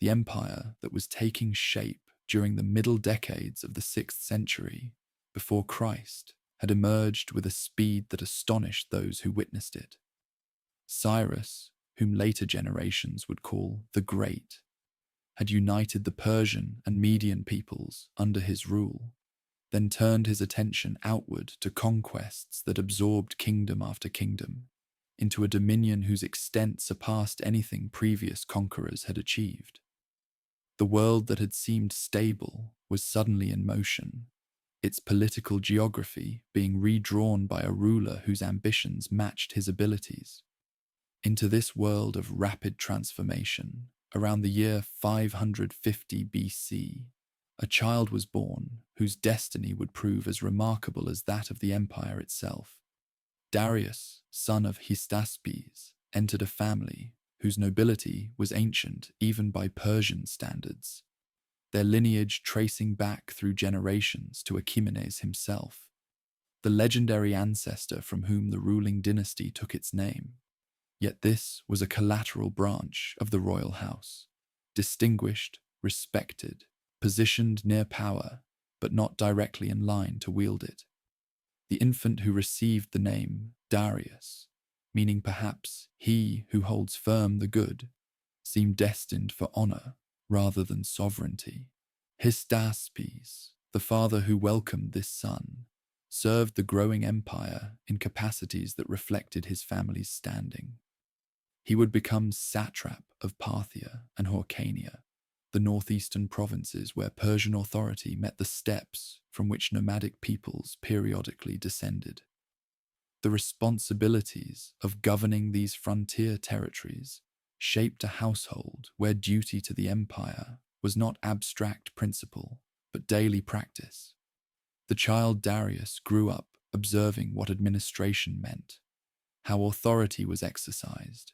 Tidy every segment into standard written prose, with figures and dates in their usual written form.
The empire that was taking shape during the middle decades of the 6th century before Christ had emerged with a speed that astonished those who witnessed it. Cyrus, whom later generations would call the Great, had united the Persian and Median peoples under his rule, then turned his attention outward to conquests that absorbed kingdom after kingdom, into a dominion whose extent surpassed anything previous conquerors had achieved. The world that had seemed stable was suddenly in motion, its political geography being redrawn by a ruler whose ambitions matched his abilities. Into this world of rapid transformation, around the year 550 BC, a child was born whose destiny would prove as remarkable as that of the empire itself. Darius, son of Hystaspes, entered a family whose nobility was ancient even by Persian standards, their lineage tracing back through generations to Achaemenes himself, the legendary ancestor from whom the ruling dynasty took its name. Yet this was a collateral branch of the royal house, distinguished, respected, positioned near power, but not directly in line to wield it. The infant who received the name Darius, meaning perhaps he who holds firm the good, seemed destined for honor rather than sovereignty. Hystaspes, the father who welcomed this son, served the growing empire in capacities that reflected his family's standing. He would become satrap of Parthia and Hyrcania, the northeastern provinces where Persian authority met the steps from which nomadic peoples periodically descended. The responsibilities of governing these frontier territories shaped a household where duty to the empire was not abstract principle, but daily practice. The child Darius grew up observing what administration meant, how authority was exercised,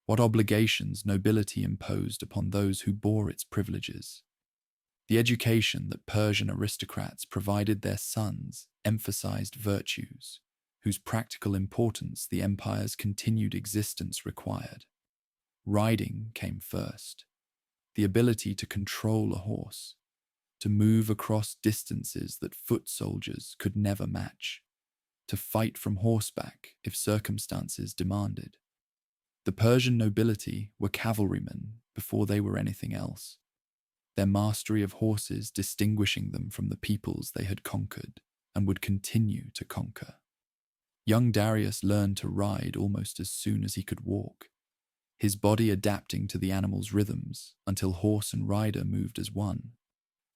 what obligations nobility imposed upon those who bore its privileges. The education that Persian aristocrats provided their sons emphasized virtues, whose practical importance the empire's continued existence required. Riding came first, the ability to control a horse, to move across distances that foot soldiers could never match, to fight from horseback if circumstances demanded. The Persian nobility were cavalrymen before they were anything else, their mastery of horses distinguishing them from the peoples they had conquered and would continue to conquer. Young Darius learned to ride almost as soon as he could walk, his body adapting to the animal's rhythms until horse and rider moved as one.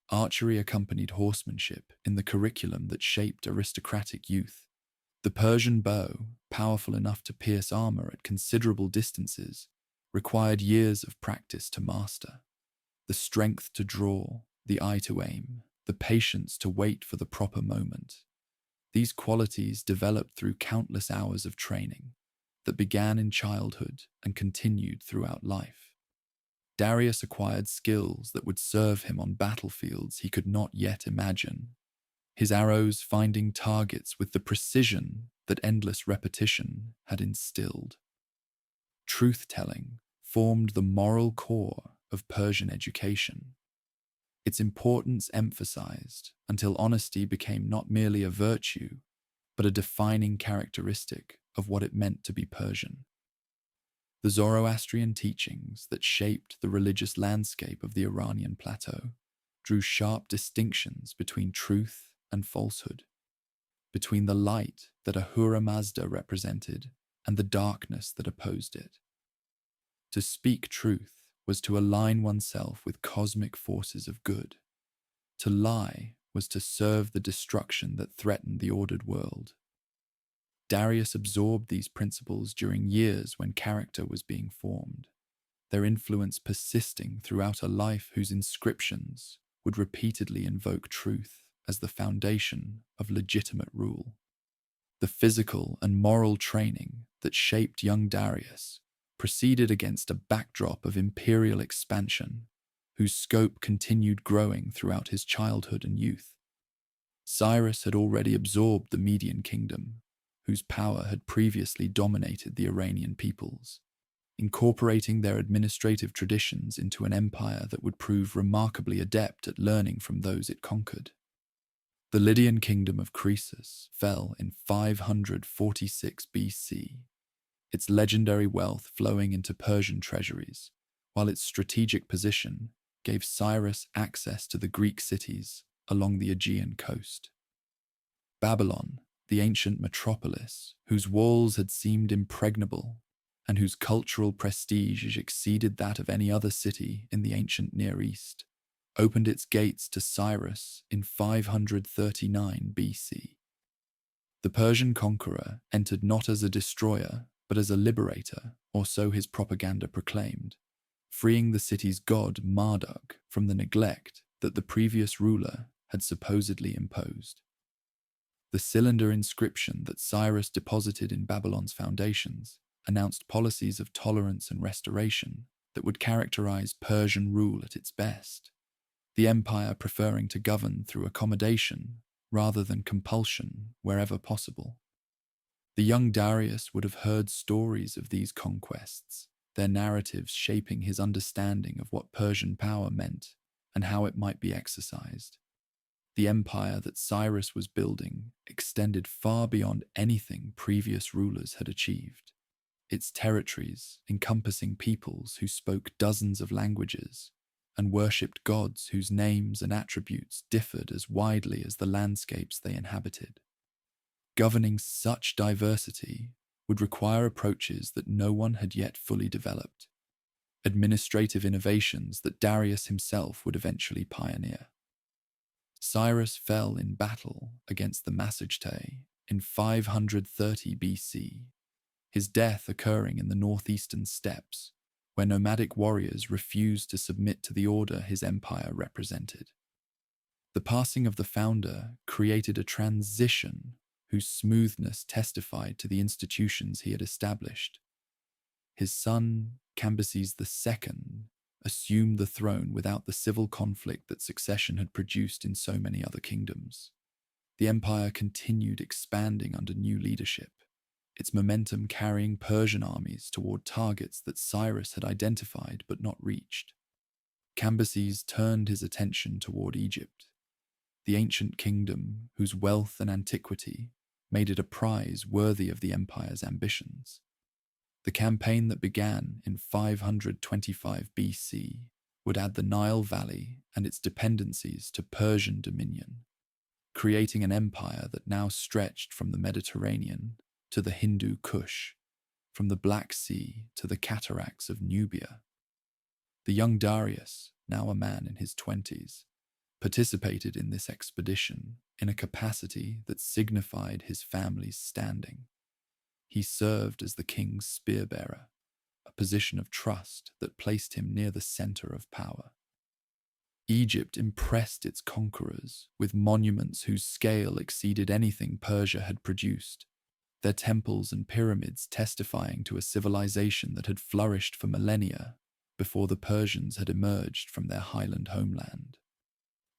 Archery accompanied horsemanship in the curriculum that shaped aristocratic youth. The Persian bow, powerful enough to pierce armor at considerable distances, required years of practice to master. The strength to draw, the eye to aim, the patience to wait for the proper moment. These qualities developed through countless hours of training that began in childhood and continued throughout life. Darius acquired skills that would serve him on battlefields he could not yet imagine, his arrows finding targets with the precision that endless repetition had instilled. Truth-telling formed the moral core of Persian education, its importance emphasized until honesty became not merely a virtue, but a defining characteristic of what it meant to be Persian. The Zoroastrian teachings that shaped the religious landscape of the Iranian plateau drew sharp distinctions between truth and falsehood, between the light that Ahura Mazda represented and the darkness that opposed it. To speak truth was to align oneself with cosmic forces of good. To lie was to serve the destruction that threatened the ordered world. Darius absorbed these principles during years when character was being formed, their influence persisting throughout a life whose inscriptions would repeatedly invoke truth as the foundation of legitimate rule. The physical and moral training that shaped young Darius proceeded against a backdrop of imperial expansion, whose scope continued growing throughout his childhood and youth. Cyrus had already absorbed the Median kingdom, whose power had previously dominated the Iranian peoples. incorporating their administrative traditions into an empire that would prove remarkably adept at learning from those it conquered. The Lydian kingdom of Croesus fell in 546 BC, its legendary wealth flowing into Persian treasuries, while its strategic position gave Cyrus access to the Greek cities along the Aegean coast. Babylon, the ancient metropolis, whose walls had seemed impregnable and whose cultural prestige exceeded that of any other city in the ancient Near East, opened its gates to Cyrus in 539 BC. The Persian conqueror entered not as a destroyer, but as a liberator, or so his propaganda proclaimed, freeing the city's god Marduk from the neglect that the previous ruler had supposedly imposed. The cylinder inscription that Cyrus deposited in Babylon's foundations announced policies of tolerance and restoration that would characterize Persian rule at its best, the empire preferring to govern through accommodation rather than compulsion wherever possible. The young Darius would have heard stories of these conquests, their narratives shaping his understanding of what Persian power meant and how it might be exercised. The empire that Cyrus was building extended far beyond anything previous rulers had achieved. Its territories, encompassing peoples who spoke dozens of languages and worshipped gods whose names and attributes differed as widely as the landscapes they inhabited. Governing such diversity would require approaches that no one had yet fully developed, administrative innovations that Darius himself would eventually pioneer. Cyrus fell in battle against the Massagetae in 530 BC, his death occurring in the northeastern steppes, where nomadic warriors refused to submit to the order his empire represented. The passing of the founder created a transition whose smoothness testified to the institutions he had established. His son, Cambyses II, assumed the throne without the civil conflict that succession had produced in so many other kingdoms. The empire continued expanding under new leadership, its momentum carrying Persian armies toward targets that Cyrus had identified but not reached. Cambyses turned his attention toward Egypt, the ancient kingdom whose wealth and antiquity made it a prize worthy of the empire's ambitions. The campaign that began in 525 BC would add the Nile Valley and its dependencies to Persian dominion, creating an empire that now stretched from the Mediterranean to the Hindu Kush, from the Black Sea to the cataracts of Nubia. The young Darius, now a man in his 20s, participated in this expedition in a capacity that signified his family's standing. He served as the king's spear-bearer, a position of trust that placed him near the center of power. Egypt impressed its conquerors with monuments whose scale exceeded anything Persia had produced, their temples and pyramids testifying to a civilization that had flourished for millennia before the Persians had emerged from their highland homeland.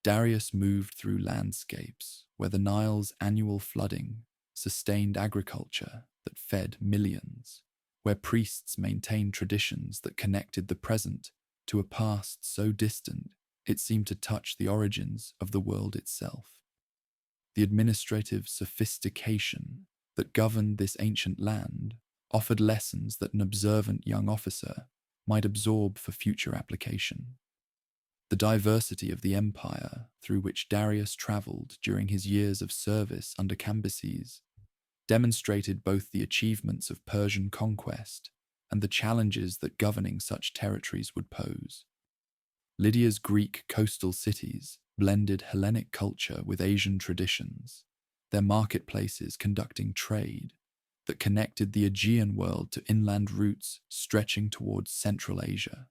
Darius moved through landscapes where the Nile's annual flooding sustained agriculture that fed millions, where priests maintained traditions that connected the present to a past so distant it seemed to touch the origins of the world itself. The administrative sophistication that governed this ancient land offered lessons that an observant young officer might absorb for future application. The diversity of the empire through which Darius traveled during his years of service under Cambyses demonstrated both the achievements of Persian conquest and the challenges that governing such territories would pose. Lydia's Greek coastal cities blended Hellenic culture with Asian traditions, their marketplaces conducting trade that connected the Aegean world to inland routes stretching towards Central Asia.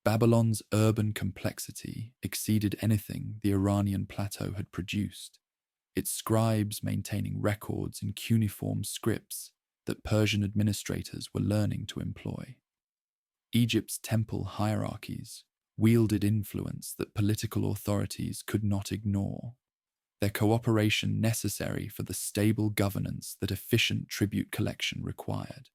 Babylon's urban complexity exceeded anything the Iranian plateau had produced, its scribes maintaining records in cuneiform scripts that Persian administrators were learning to employ. Egypt's temple hierarchies wielded influence that political authorities could not ignore, their cooperation necessary for the stable governance that efficient tribute collection required.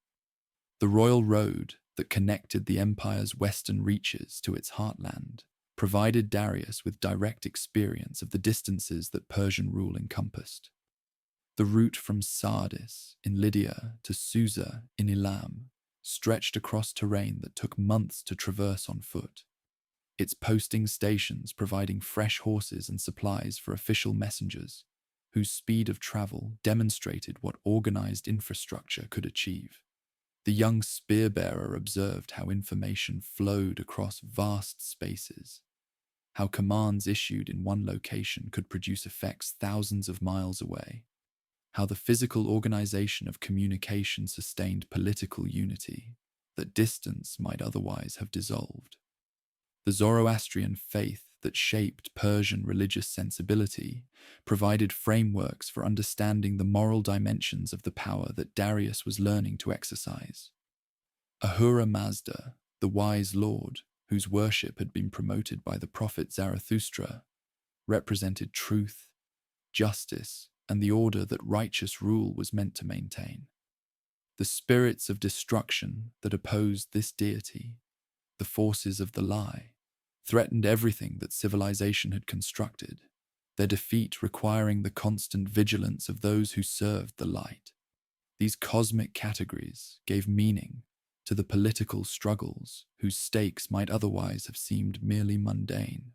The royal road that connected the empire's western reaches to its heartland, provided Darius with direct experience of the distances that Persian rule encompassed. The route from Sardis in Lydia to Susa in Elam stretched across terrain that took months to traverse on foot, its posting stations providing fresh horses and supplies for official messengers, whose speed of travel demonstrated what organized infrastructure could achieve. The young spear-bearer observed how information flowed across vast spaces, how commands issued in one location could produce effects thousands of miles away, how the physical organization of communication sustained political unity that distance might otherwise have dissolved. The Zoroastrian faith that shaped Persian religious sensibility provided frameworks for understanding the moral dimensions of the power that Darius was learning to exercise. Ahura Mazda, the wise lord, whose worship had been promoted by the prophet Zarathustra, represented truth, justice, and the order that righteous rule was meant to maintain. The spirits of destruction that opposed this deity, the forces of the lie, threatened everything that civilization had constructed, their defeat requiring the constant vigilance of those who served the light. These cosmic categories gave meaning to the political struggles whose stakes might otherwise have seemed merely mundane.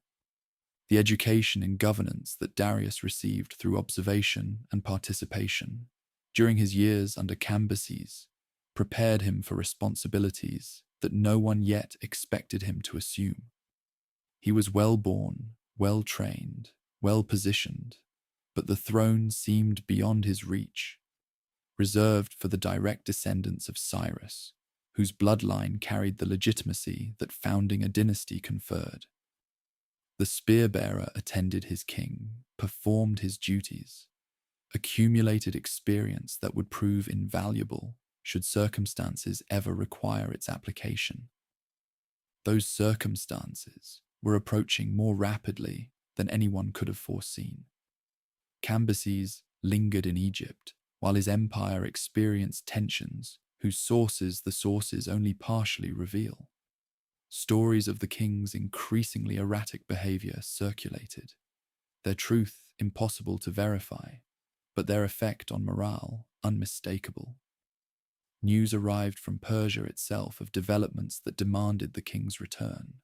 The education in governance that Darius received through observation and participation during his years under Cambyses prepared him for responsibilities that no one yet expected him to assume. He was well-born, well-trained, well-positioned, but the throne seemed beyond his reach, reserved for the direct descendants of Cyrus, whose bloodline carried the legitimacy that founding a dynasty conferred. The spear-bearer attended his king, performed his duties, accumulated experience that would prove invaluable should circumstances ever require its application. Those circumstances were approaching more rapidly than anyone could have foreseen. Cambyses lingered in Egypt, while his empire experienced tensions whose sources the sources only partially reveal. Stories of the king's increasingly erratic behavior circulated, their truth impossible to verify, but their effect on morale unmistakable. News arrived from Persia itself of developments that demanded the king's return.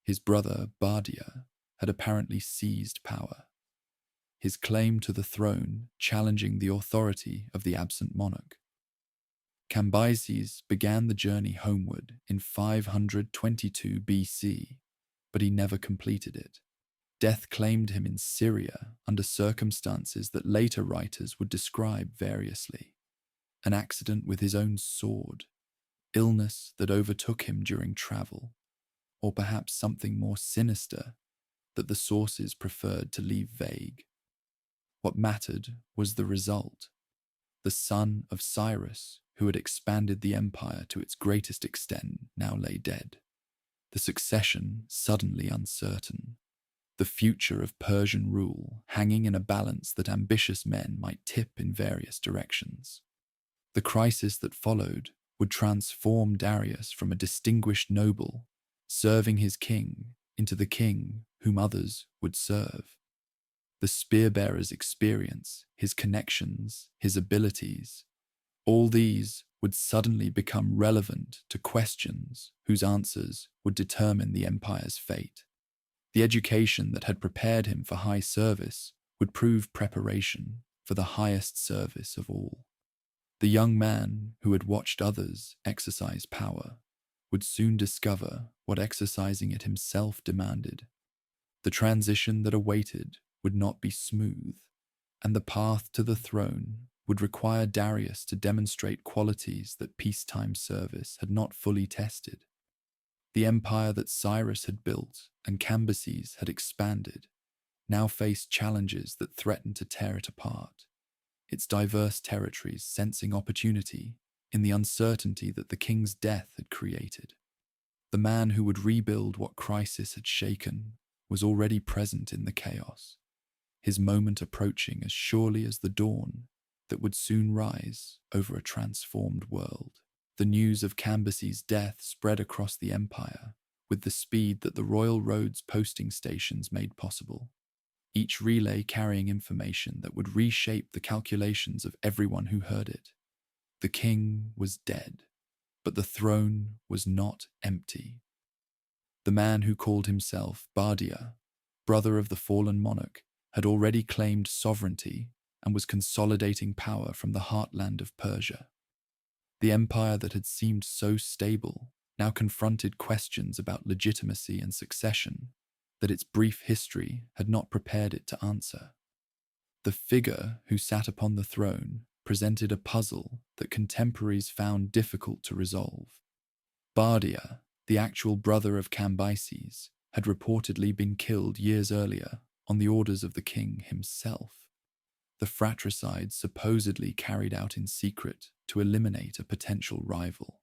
His brother, Bardia, had apparently seized power, his claim to the throne challenging the authority of the absent monarch. Cambyses began the journey homeward in 522 BC, but he never completed it. Death claimed him in Syria under circumstances that later writers would describe variously. An accident with his own sword, illness that overtook him during travel, or perhaps something more sinister that the sources preferred to leave vague. What mattered was the result. The son of Cyrus, who had expanded the empire to its greatest extent, now lay dead. The succession suddenly uncertain. The future of Persian rule hanging in a balance that ambitious men might tip in various directions. The crisis that followed would transform Darius from a distinguished noble, serving his king, into the king whom others would serve. The spear-bearer's experience, his connections, his abilities, all these would suddenly become relevant to questions whose answers would determine the empire's fate. The education that had prepared him for high service would prove preparation for the highest service of all. The young man who had watched others exercise power would soon discover what exercising it himself demanded. The transition that awaited would not be smooth, and the path to the throne would require Darius to demonstrate qualities that peacetime service had not fully tested. The empire that Cyrus had built and Cambyses had expanded now faced challenges that threatened to tear it apart, its diverse territories sensing opportunity in the uncertainty that the king's death had created. The man who would rebuild what crisis had shaken was already present in the chaos, his moment approaching as surely as the dawn that would soon rise over a transformed world. The news of Cambyses' death spread across the empire with the speed that the royal roads posting stations made possible, each relay carrying information that would reshape the calculations of everyone who heard it. The king was dead, but the throne was not empty. The man who called himself Bardia, brother of the fallen monarch, had already claimed sovereignty and was consolidating power from the heartland of Persia. The empire that had seemed so stable now confronted questions about legitimacy and succession that its brief history had not prepared it to answer. The figure who sat upon the throne presented a puzzle that contemporaries found difficult to resolve. Bardia, the actual brother of Cambyses, had reportedly been killed years earlier on the orders of the king himself. The fratricide supposedly carried out in secret to eliminate a potential rival.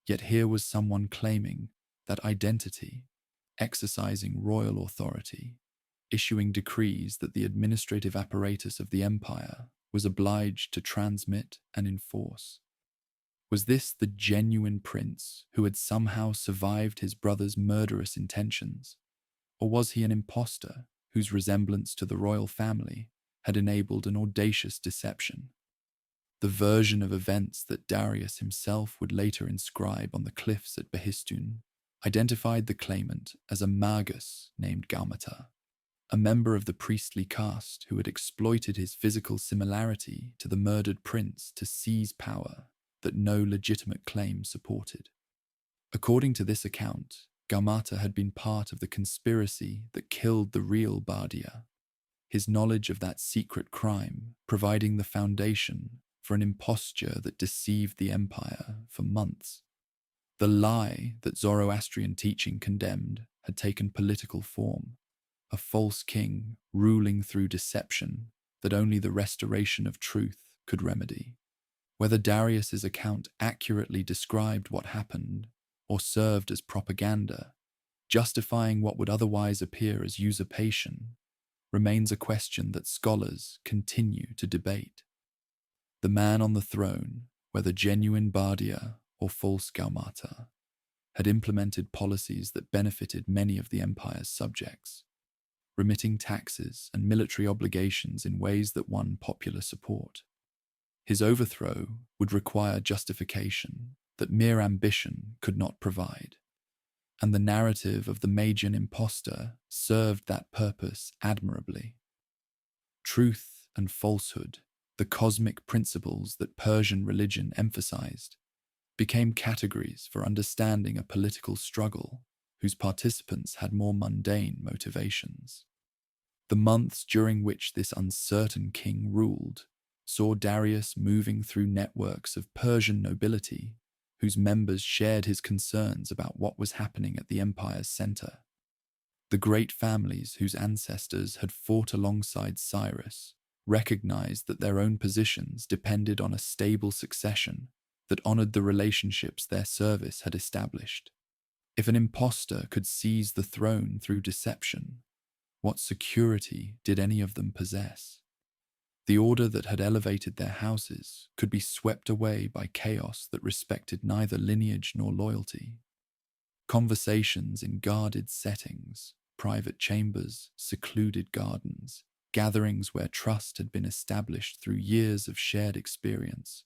Yet here was someone claiming that identity, exercising royal authority, issuing decrees that the administrative apparatus of the empire was obliged to transmit and enforce. Was this the genuine prince who had somehow survived his brother's murderous intentions? Or was he an impostor whose resemblance to the royal family had enabled an audacious deception? The version of events that Darius himself would later inscribe on the cliffs at Behistun identified the claimant as a magus named Gaumata, a member of the priestly caste who had exploited his physical similarity to the murdered prince to seize power that no legitimate claim supported. According to this account, Gaumata had been part of the conspiracy that killed the real Bardia, his knowledge of that secret crime providing the foundation for an imposture that deceived the empire for months. The lie that Zoroastrian teaching condemned had taken political form, a false king ruling through deception that only the restoration of truth could remedy. Whether Darius's account accurately described what happened or served as propaganda, justifying what would otherwise appear as usurpation, remains a question that scholars continue to debate. The man on the throne, whether genuine Bardia or false Gaumata, had implemented policies that benefited many of the empire's subjects, remitting taxes and military obligations in ways that won popular support. His overthrow would require justification that mere ambition could not provide, and the narrative of the Magian impostor served that purpose admirably. Truth and falsehood, the cosmic principles that Persian religion emphasized, became categories for understanding a political struggle whose participants had more mundane motivations. The months during which this uncertain king ruled saw Darius moving through networks of Persian nobility whose members shared his concerns about what was happening at the empire's center. The great families whose ancestors had fought alongside Cyrus recognized that their own positions depended on a stable succession that honored the relationships their service had established. If an impostor could seize the throne through deception, what security did any of them possess? The order that had elevated their houses could be swept away by chaos that respected neither lineage nor loyalty. Conversations in guarded settings, private chambers, secluded gardens, gatherings where trust had been established through years of shared experience,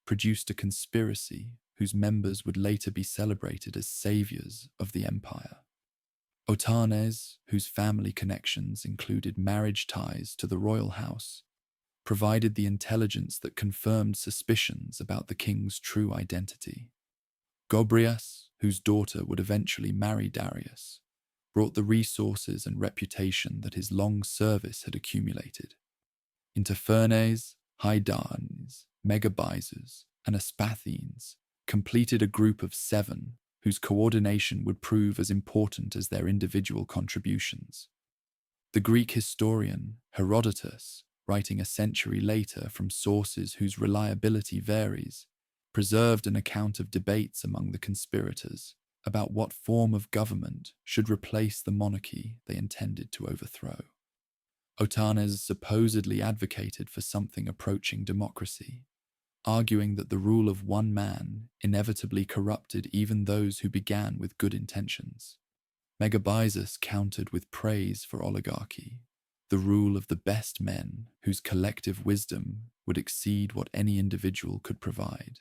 produced a conspiracy whose members would later be celebrated as saviors of the empire. Otanes, whose family connections included marriage ties to the royal house, provided the intelligence that confirmed suspicions about the king's true identity. Gobryas, whose daughter would eventually marry Darius, brought the resources and reputation that his long service had accumulated. Interfernes, Hydarnes, Megabyzes, and Aspathines completed a group of 7 whose coordination would prove as important as their individual contributions. The Greek historian Herodotus, writing a century later from sources whose reliability varies, preserved an account of debates among the conspirators about what form of government should replace the monarchy they intended to overthrow. Otanes supposedly advocated for something approaching democracy, arguing that the rule of one man inevitably corrupted even those who began with good intentions. Megabyzus countered with praise for oligarchy, the rule of the best men whose collective wisdom would exceed what any individual could provide.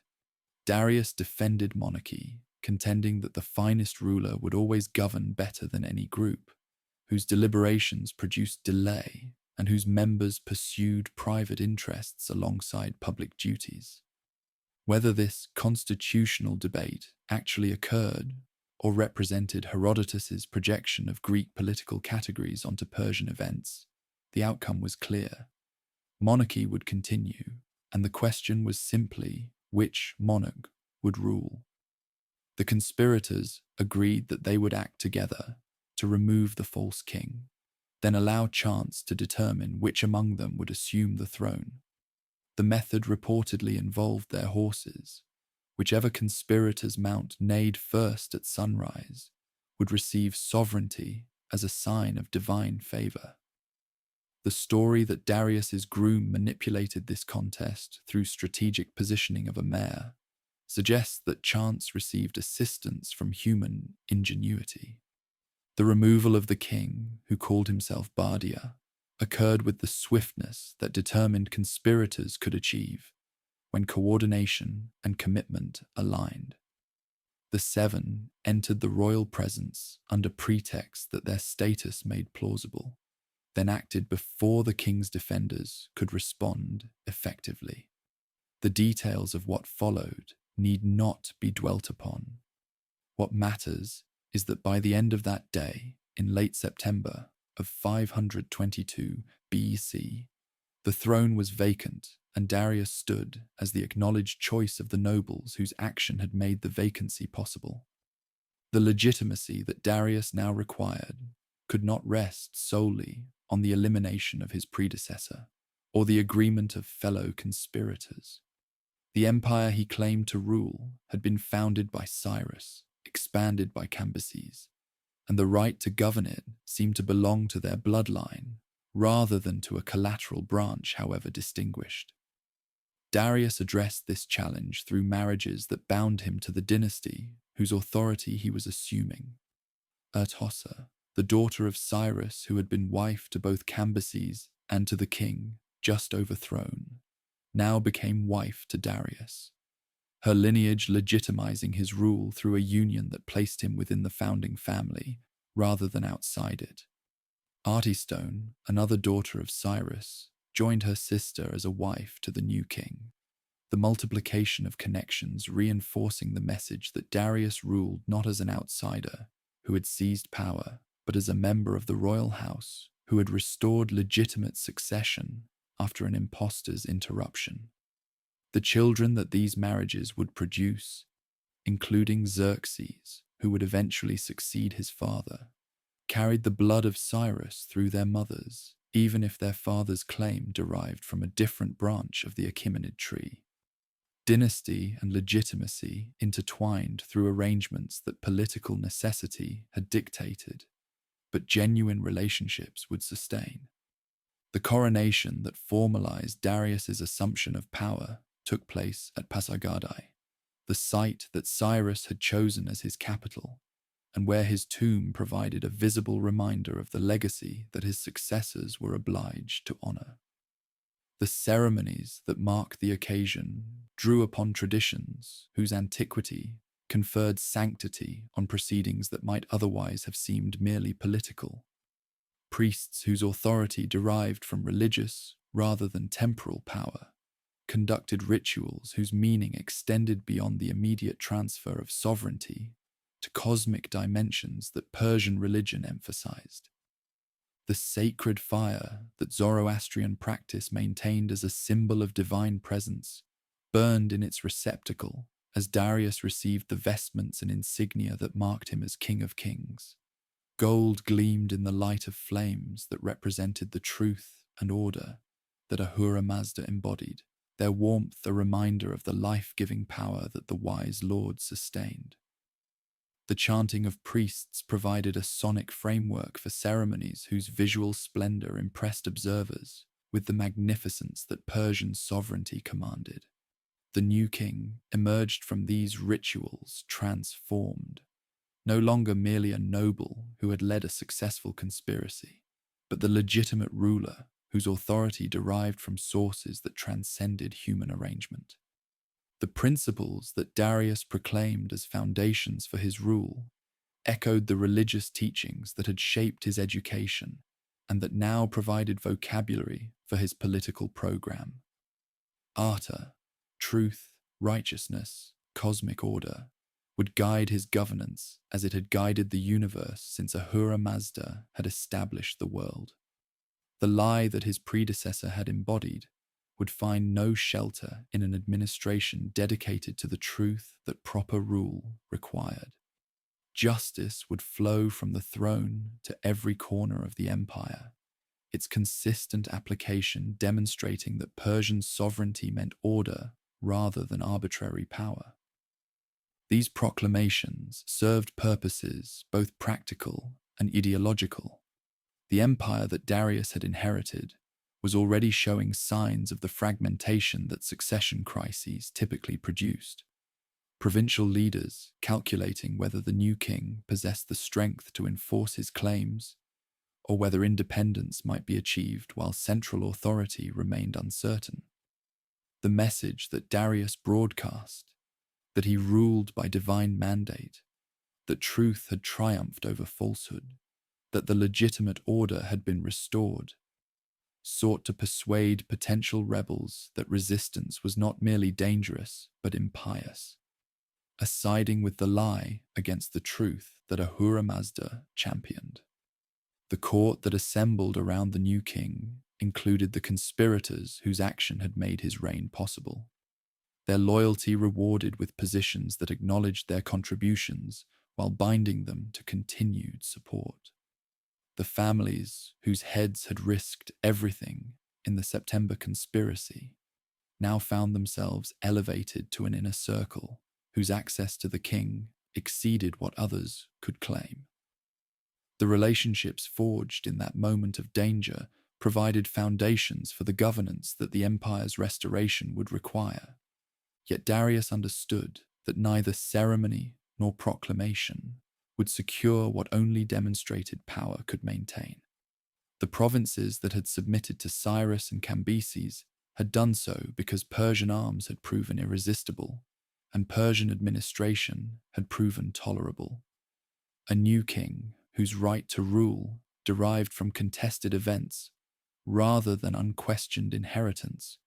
Darius defended monarchy, contending that the finest ruler would always govern better than any group, whose deliberations produced delay and whose members pursued private interests alongside public duties. Whether this constitutional debate actually occurred or represented Herodotus's projection of Greek political categories onto Persian events, the outcome was clear. Monarchy would continue, and the question was simply which monarch would rule. The conspirators agreed that they would act together to remove the false king, then allow chance to determine which among them would assume the throne. The method reportedly involved their horses. Whichever conspirator's mount neighed first at sunrise would receive sovereignty as a sign of divine favor. The story that Darius's groom manipulated this contest through strategic positioning of a mare suggests that chance received assistance from human ingenuity. The removal of the king, who called himself Bardia, occurred with the swiftness that determined conspirators could achieve when coordination and commitment aligned. The seven entered the royal presence under pretext that their status made plausible, then acted before the king's defenders could respond effectively. The details of what followed need not be dwelt upon. What matters is that by the end of that day, in late September of 522 BC, the throne was vacant and Darius stood as the acknowledged choice of the nobles whose action had made the vacancy possible. The legitimacy that Darius now required could not rest solely on the elimination of his predecessor or the agreement of fellow conspirators. The empire he claimed to rule had been founded by Cyrus, expanded by Cambyses, and the right to govern it seemed to belong to their bloodline rather than to a collateral branch, however distinguished. Darius addressed this challenge through marriages that bound him to the dynasty whose authority he was assuming. Ertosa, the daughter of Cyrus who had been wife to both Cambyses and to the king just overthrown, now became wife to Darius, her lineage legitimizing his rule through a union that placed him within the founding family rather than outside it. Artistone, another daughter of Cyrus, joined her sister as a wife to the new king, the multiplication of connections reinforcing the message that Darius ruled not as an outsider who had seized power, but as a member of the royal house who had restored legitimate succession after an impostor's interruption. The children that these marriages would produce, including Xerxes, who would eventually succeed his father, carried the blood of Cyrus through their mothers, even if their father's claim derived from a different branch of the Achaemenid tree. Dynasty and legitimacy intertwined through arrangements that political necessity had dictated, but genuine relationships would sustain. The coronation that formalized Darius's assumption of power took place at Pasargadae, the site that Cyrus had chosen as his capital, and where his tomb provided a visible reminder of the legacy that his successors were obliged to honor. The ceremonies that marked the occasion drew upon traditions whose antiquity conferred sanctity on proceedings that might otherwise have seemed merely political. Priests whose authority derived from religious rather than temporal power conducted rituals whose meaning extended beyond the immediate transfer of sovereignty to cosmic dimensions that Persian religion emphasized. The sacred fire that Zoroastrian practice maintained as a symbol of divine presence burned in its receptacle as Darius received the vestments and insignia that marked him as King of Kings. Gold gleamed in the light of flames that represented the truth and order that Ahura Mazda embodied, their warmth a reminder of the life-giving power that the wise lord sustained. The chanting of priests provided a sonic framework for ceremonies whose visual splendor impressed observers with the magnificence that Persian sovereignty commanded. The new king emerged from these rituals transformed, no longer merely a noble who had led a successful conspiracy, but the legitimate ruler whose authority derived from sources that transcended human arrangement. The principles that Darius proclaimed as foundations for his rule echoed the religious teachings that had shaped his education and that now provided vocabulary for his political program. Arta, truth, righteousness, cosmic order, would guide his governance as it had guided the universe since Ahura Mazda had established the world. The lie that his predecessor had embodied would find no shelter in an administration dedicated to the truth that proper rule required. Justice would flow from the throne to every corner of the empire, its consistent application demonstrating that Persian sovereignty meant order rather than arbitrary power. These proclamations served purposes both practical and ideological. The empire that Darius had inherited was already showing signs of the fragmentation that succession crises typically produced. Provincial leaders calculating whether the new king possessed the strength to enforce his claims, or whether independence might be achieved while central authority remained uncertain. The message that Darius broadcast, that he ruled by divine mandate, that truth had triumphed over falsehood, that the legitimate order had been restored, sought to persuade potential rebels that resistance was not merely dangerous but impious, a siding with the lie against the truth that Ahura Mazda championed. The court that assembled around the new king included the conspirators whose action had made his reign possible, their loyalty rewarded with positions that acknowledged their contributions while binding them to continued support. The families whose heads had risked everything in the September conspiracy now found themselves elevated to an inner circle whose access to the king exceeded what others could claim. The relationships forged in that moment of danger provided foundations for the governance that the empire's restoration would require. Yet Darius understood that neither ceremony nor proclamation would secure what only demonstrated power could maintain. The provinces that had submitted to Cyrus and Cambyses had done so because Persian arms had proven irresistible, and Persian administration had proven tolerable. A new king, whose right to rule derived from contested events rather than unquestioned inheritance,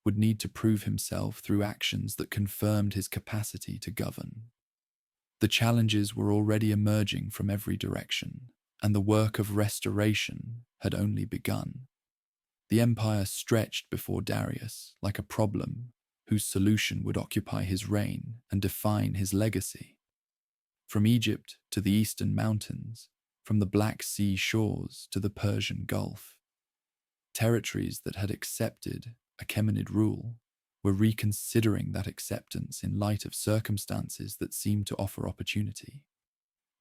would need to prove himself through actions that confirmed his capacity to govern. The challenges were already emerging from every direction, and the work of restoration had only begun. The empire stretched before Darius like a problem whose solution would occupy his reign and define his legacy. From Egypt to the eastern mountains, from the Black Sea shores to the Persian Gulf, territories that had accepted Achaemenid rule were reconsidering that acceptance in light of circumstances that seemed to offer opportunity.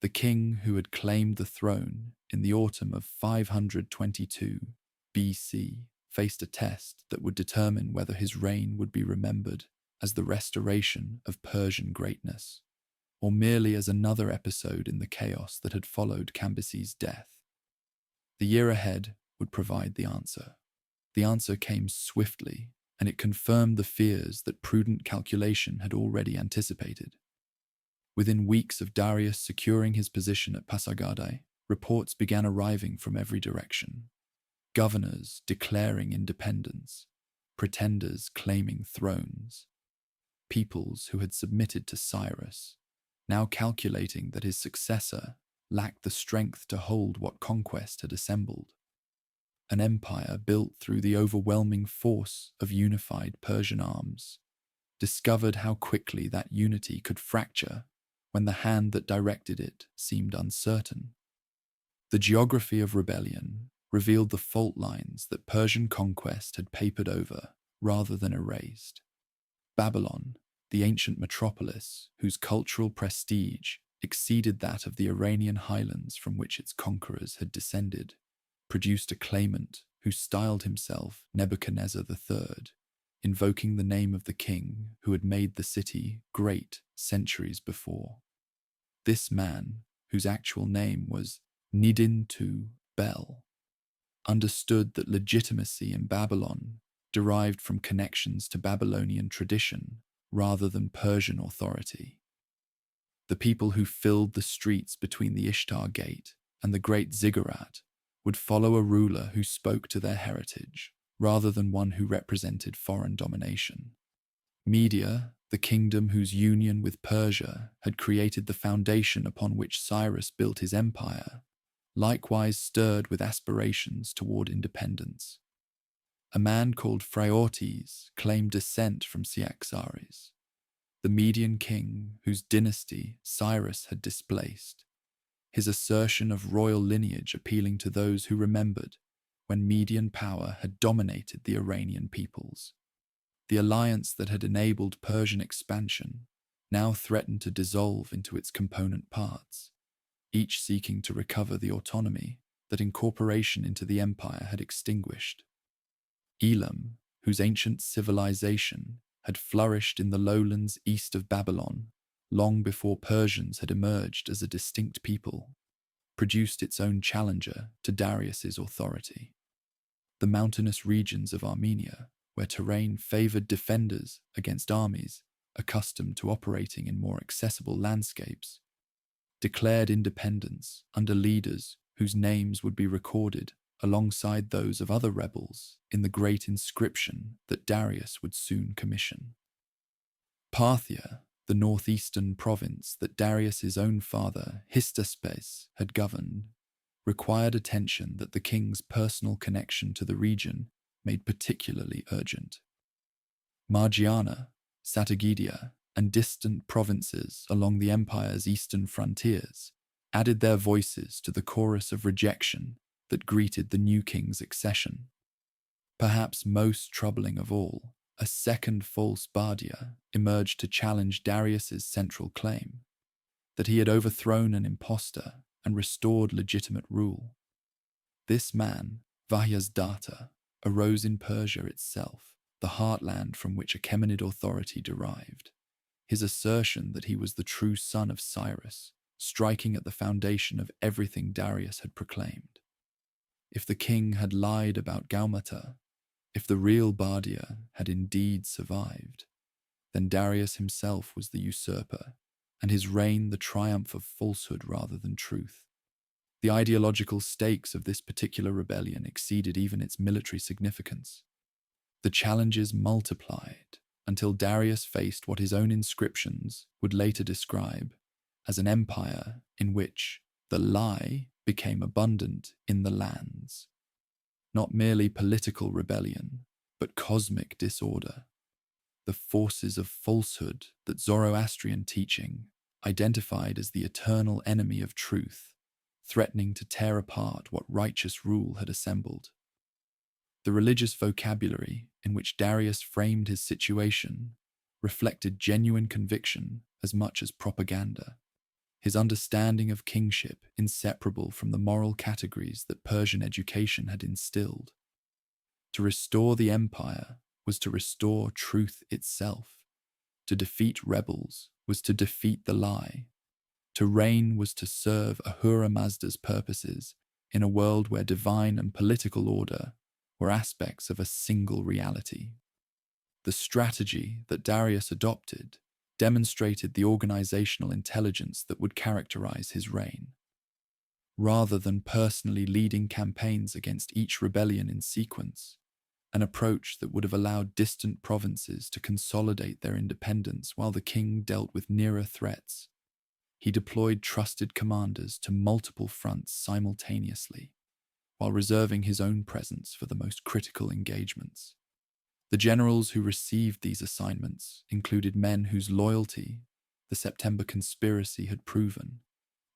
The king who had claimed the throne in the autumn of 522 BC faced a test that would determine whether his reign would be remembered as the restoration of Persian greatness, or merely as another episode in the chaos that had followed Cambyses' death. The year ahead would provide the answer. The answer came swiftly, and it confirmed the fears that prudent calculation had already anticipated. Within weeks of Darius securing his position at Pasargadae, reports began arriving from every direction. Governors declaring independence, pretenders claiming thrones, peoples who had submitted to Cyrus, now calculating that his successor lacked the strength to hold what conquest had assembled. An empire built through the overwhelming force of unified Persian arms discovered how quickly that unity could fracture when the hand that directed it seemed uncertain. The geography of rebellion revealed the fault lines that Persian conquest had papered over rather than erased. Babylon, the ancient metropolis whose cultural prestige exceeded that of the Iranian highlands from which its conquerors had descended, produced a claimant who styled himself Nebuchadnezzar III, invoking the name of the king who had made the city great centuries before. This man, whose actual name was Nidintu-Bel, understood that legitimacy in Babylon derived from connections to Babylonian tradition rather than Persian authority. The people who filled the streets between the Ishtar Gate and the Great Ziggurat would follow a ruler who spoke to their heritage rather than one who represented foreign domination. Media, the kingdom whose union with Persia had created the foundation upon which Cyrus built his empire, likewise stirred with aspirations toward independence. A man called Phraortes claimed descent from Cyaxares, the Median king whose dynasty Cyrus had displaced, his assertion of royal lineage appealing to those who remembered when Median power had dominated the Iranian peoples. The alliance that had enabled Persian expansion now threatened to dissolve into its component parts, each seeking to recover the autonomy that incorporation into the empire had extinguished. Elam, whose ancient civilization had flourished in the lowlands east of Babylon long before Persians had emerged as a distinct people, produced its own challenger to Darius's authority. The mountainous regions of Armenia, where terrain favored defenders against armies accustomed to operating in more accessible landscapes, declared independence under leaders whose names would be recorded alongside those of other rebels in the great inscription that Darius would soon commission. Parthia, the northeastern province that Darius's own father, Hystaspes, had governed, required attention that the king's personal connection to the region made particularly urgent. Margiana, Satagidia, and distant provinces along the empire's eastern frontiers added their voices to the chorus of rejection that greeted the new king's accession. Perhaps most troubling of all, a second false Bardia emerged to challenge Darius's central claim, that he had overthrown an impostor and restored legitimate rule. This man, Vahyasdata, arose in Persia itself, the heartland from which Achaemenid authority derived. His assertion that he was the true son of Cyrus, striking at the foundation of everything Darius had proclaimed. If the king had lied about Gaumata, if the real Bardia had indeed survived, then Darius himself was the usurper, and his reign the triumph of falsehood rather than truth. The ideological stakes of this particular rebellion exceeded even its military significance. The challenges multiplied until Darius faced what his own inscriptions would later describe as an empire in which the lie became abundant in the lands. Not merely political rebellion, but cosmic disorder. The forces of falsehood that Zoroastrian teaching identified as the eternal enemy of truth, threatening to tear apart what righteous rule had assembled. The religious vocabulary in which Darius framed his situation reflected genuine conviction as much as propaganda, his understanding of kingship inseparable from the moral categories that Persian education had instilled. To restore the empire was to restore truth itself. To defeat rebels was to defeat the lie. To reign was to serve Ahura Mazda's purposes in a world where divine and political order were aspects of a single reality. The strategy that Darius adopted demonstrated the organizational intelligence that would characterize his reign. Rather than personally leading campaigns against each rebellion in sequence, an approach that would have allowed distant provinces to consolidate their independence while the king dealt with nearer threats, he deployed trusted commanders to multiple fronts simultaneously, while reserving his own presence for the most critical engagements. The generals who received these assignments included men whose loyalty the September conspiracy had proven,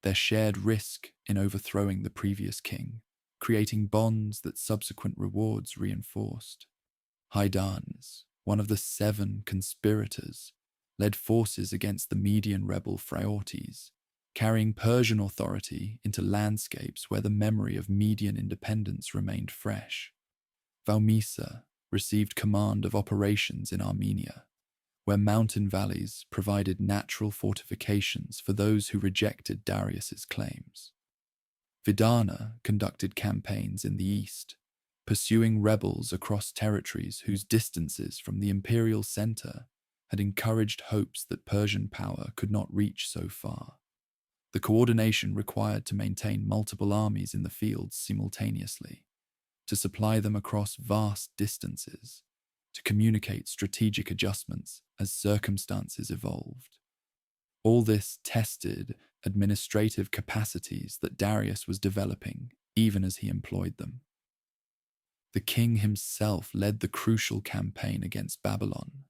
their shared risk in overthrowing the previous king, creating bonds that subsequent rewards reinforced. Hydarnes, one of the 7 conspirators, led forces against the Median rebel Phraortes, carrying Persian authority into landscapes where the memory of Median independence remained fresh. Valmisa, received command of operations in Armenia, where mountain valleys provided natural fortifications for those who rejected Darius's claims. Vidana conducted campaigns in the east, pursuing rebels across territories whose distances from the imperial center had encouraged hopes that Persian power could not reach so far. The coordination required to maintain multiple armies in the field simultaneously, to supply them across vast distances, to communicate strategic adjustments as circumstances evolved. All this tested administrative capacities that Darius was developing even as he employed them. The king himself led the crucial campaign against Babylon,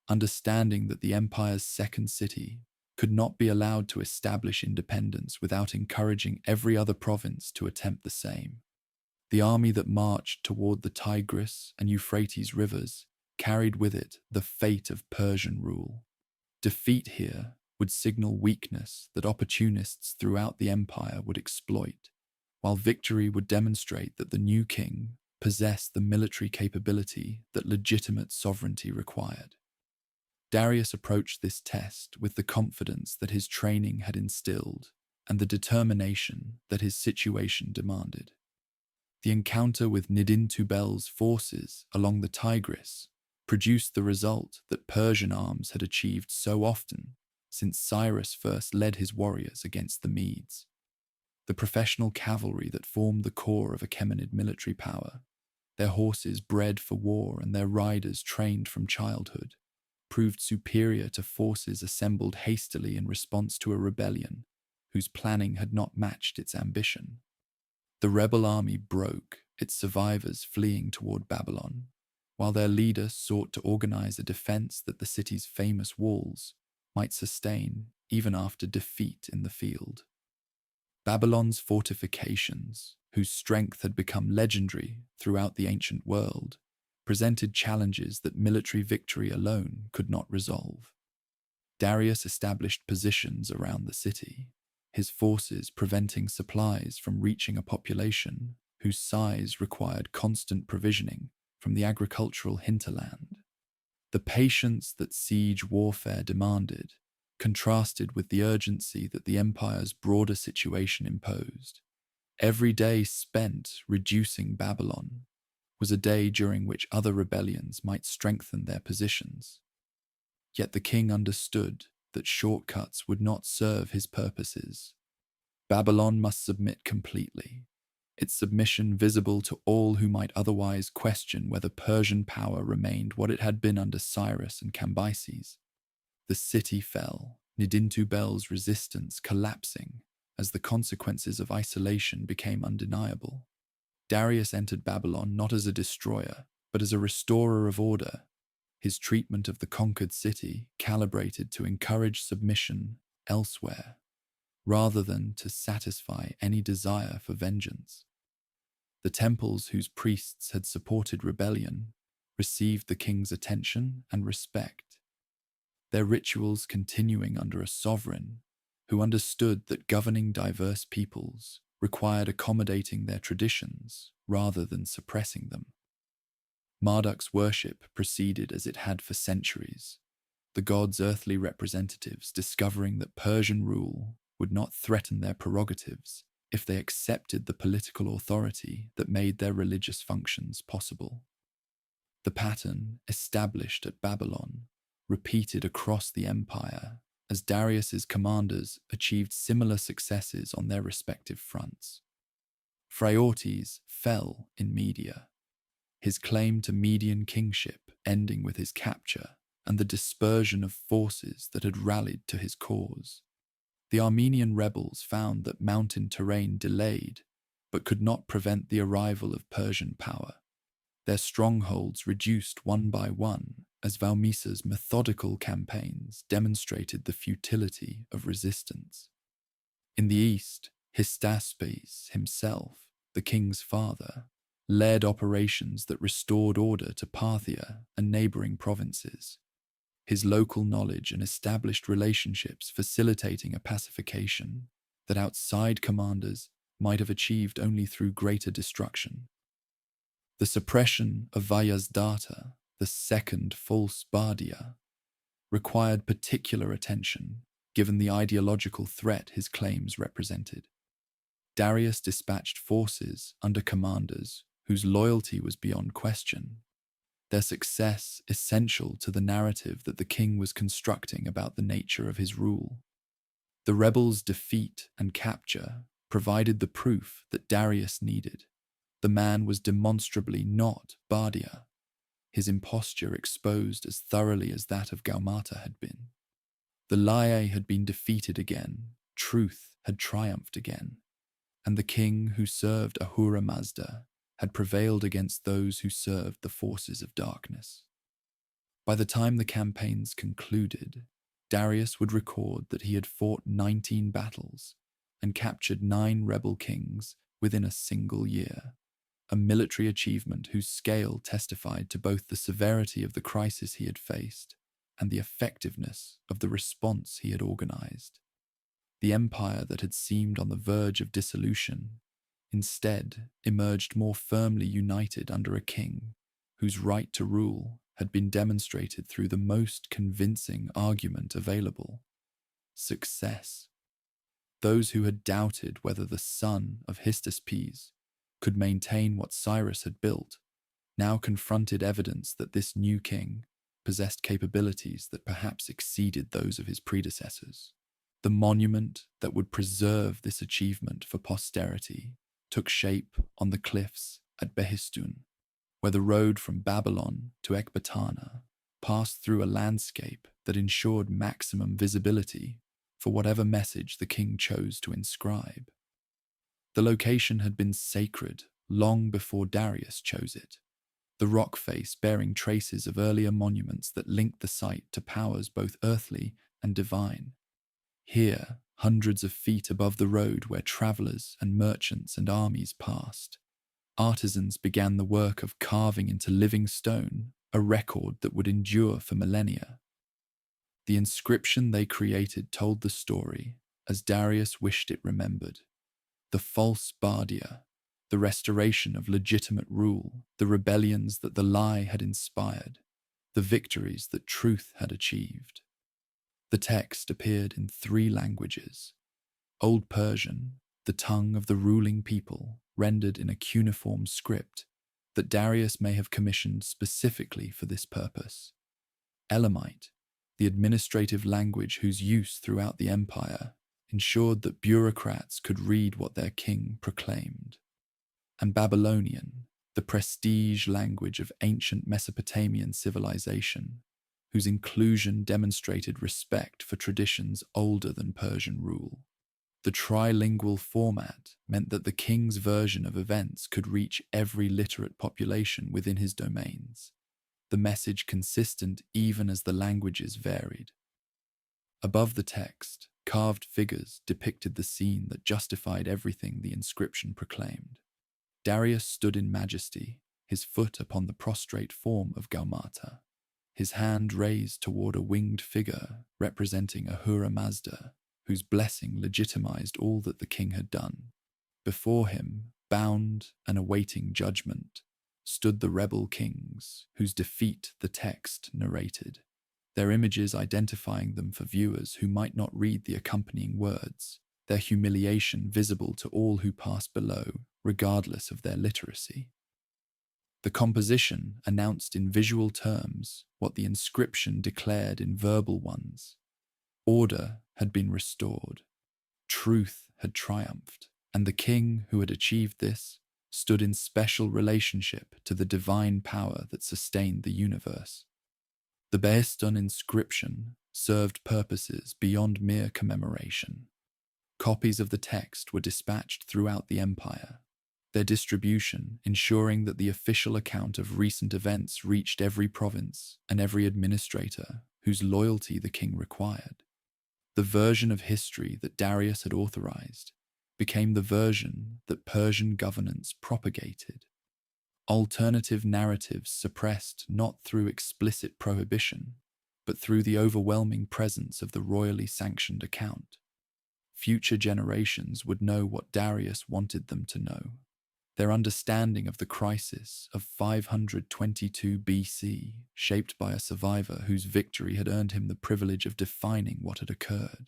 understanding that the empire's second city could not be allowed to establish independence without encouraging every other province to attempt the same. The army that marched toward the Tigris and Euphrates rivers carried with it the fate of Persian rule. Defeat here would signal weakness that opportunists throughout the empire would exploit, while victory would demonstrate that the new king possessed the military capability that legitimate sovereignty required. Darius approached this test with the confidence that his training had instilled and the determination that his situation demanded. The encounter with Nidin-Tubel's forces along the Tigris produced the result that Persian arms had achieved so often since Cyrus first led his warriors against the Medes. The professional cavalry that formed the core of Achaemenid military power, their horses bred for war and their riders trained from childhood, proved superior to forces assembled hastily in response to a rebellion whose planning had not matched its ambition. The rebel army broke, its survivors fleeing toward Babylon, while their leader sought to organize a defense that the city's famous walls might sustain even after defeat in the field. Babylon's fortifications, whose strength had become legendary throughout the ancient world, presented challenges that military victory alone could not resolve. Darius established positions around the city, his forces preventing supplies from reaching a population whose size required constant provisioning from the agricultural hinterland. The patience that siege warfare demanded contrasted with the urgency that the empire's broader situation imposed. Every day spent reducing Babylon was a day during which other rebellions might strengthen their positions. Yet the king understood that shortcuts would not serve his purposes. Babylon must submit completely, its submission visible to all who might otherwise question whether Persian power remained what it had been under Cyrus and Cambyses. The city fell, Nidin-Tubel's resistance collapsing as the consequences of isolation became undeniable. Darius entered Babylon not as a destroyer, but as a restorer of order, his treatment of the conquered city calibrated to encourage submission elsewhere, rather than to satisfy any desire for vengeance. The temples whose priests had supported rebellion received the king's attention and respect, their rituals continuing under a sovereign who understood that governing diverse peoples required accommodating their traditions rather than suppressing them. Marduk's worship proceeded as it had for centuries, the god's earthly representatives discovering that Persian rule would not threaten their prerogatives if they accepted the political authority that made their religious functions possible. The pattern established at Babylon repeated across the empire as Darius's commanders achieved similar successes on their respective fronts. Phraortes fell in Media, his claim to Median kingship ending with his capture and the dispersion of forces that had rallied to his cause. The Armenian rebels found that mountain terrain delayed, but could not prevent the arrival of Persian power. Their strongholds reduced one by one as Valmisa's methodical campaigns demonstrated the futility of resistance. In the east, Hystaspes himself, the king's father, led operations that restored order to Parthia and neighboring provinces, his local knowledge and established relationships facilitating a pacification that outside commanders might have achieved only through greater destruction. The suppression of Vayazdata, the second false Bardia, required particular attention given the ideological threat his claims represented. Darius dispatched forces under commanders whose loyalty was beyond question, their success essential to the narrative that the king was constructing about the nature of his rule. The rebels' defeat and capture provided the proof that Darius needed. The man was demonstrably not Bardia, his imposture exposed as thoroughly as that of Gaumata had been. The lie had been defeated again, truth had triumphed again, and the king who served Ahura Mazda had prevailed against those who served the forces of darkness. By the time the campaigns concluded, Darius would record that he had fought 19 battles and captured 9 rebel kings within a single year, a military achievement whose scale testified to both the severity of the crisis he had faced and the effectiveness of the response he had organized. The empire that had seemed on the verge of dissolution instead emerged more firmly united under a king whose right to rule had been demonstrated through the most convincing argument available: success. Those who had doubted whether the son of Hystaspes could maintain what Cyrus had built now confronted evidence that this new king possessed capabilities that perhaps exceeded those of his predecessors. The monument that would preserve this achievement for posterity took shape on the cliffs at Behistun, where the road from Babylon to Ecbatana passed through a landscape that ensured maximum visibility for whatever message the king chose to inscribe. The location had been sacred long before Darius chose it, the rock face bearing traces of earlier monuments that linked the site to powers both earthly and divine. Here, hundreds of feet above the road where travelers and merchants and armies passed, artisans began the work of carving into living stone a record that would endure for millennia. The inscription they created told the story as Darius wished it remembered: the false Bardia, the restoration of legitimate rule, the rebellions that the lie had inspired, the victories that truth had achieved. The text appeared in 3 languages: Old Persian, the tongue of the ruling people, rendered in a cuneiform script that Darius may have commissioned specifically for this purpose; Elamite, the administrative language whose use throughout the empire ensured that bureaucrats could read what their king proclaimed; and Babylonian, the prestige language of ancient Mesopotamian civilization, whose inclusion demonstrated respect for traditions older than Persian rule. The trilingual format meant that the king's version of events could reach every literate population within his domains, the message consistent even as the languages varied. Above the text, carved figures depicted the scene that justified everything the inscription proclaimed. Darius stood in majesty, his foot upon the prostrate form of Gaumata, his hand raised toward a winged figure representing Ahura Mazda, whose blessing legitimized all that the king had done. Before him, bound and awaiting judgment, stood the rebel kings, whose defeat the text narrated, their images identifying them for viewers who might not read the accompanying words, their humiliation visible to all who passed below, regardless of their literacy. The composition announced in visual terms what the inscription declared in verbal ones. Order had been restored, truth had triumphed, and the king who had achieved this stood in special relationship to the divine power that sustained the universe. The Behistun inscription served purposes beyond mere commemoration. Copies of the text were dispatched throughout the empire, their distribution ensuring that the official account of recent events reached every province and every administrator whose loyalty the king required. The version of history that Darius had authorized became the version that Persian governance propagated. Alternative narratives suppressed not through explicit prohibition, but through the overwhelming presence of the royally sanctioned account. Future generations would know what Darius wanted them to know: Their understanding of the crisis of 522 BC, shaped by a survivor whose victory had earned him the privilege of defining what had occurred.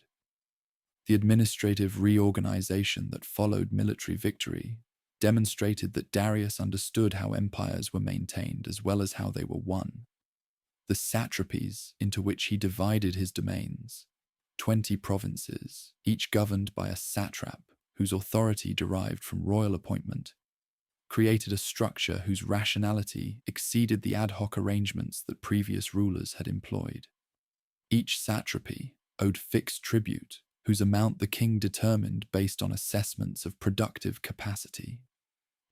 The administrative reorganization that followed military victory demonstrated that Darius understood how empires were maintained as well as how they were won. The satrapies into which he divided his domains, 20 provinces, each governed by a satrap whose authority derived from royal appointment, created a structure whose rationality exceeded the ad hoc arrangements that previous rulers had employed. Each satrapy owed fixed tribute, whose amount the king determined based on assessments of productive capacity.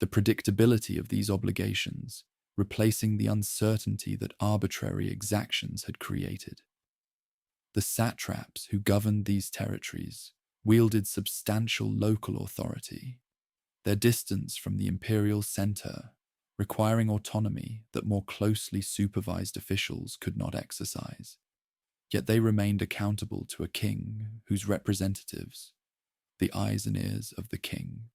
The predictability of these obligations, replacing the uncertainty that arbitrary exactions had created. The satraps who governed these territories wielded substantial local authority, their distance from the imperial center requiring autonomy that more closely supervised officials could not exercise. Yet they remained accountable to a king whose representatives, the eyes and ears of the king,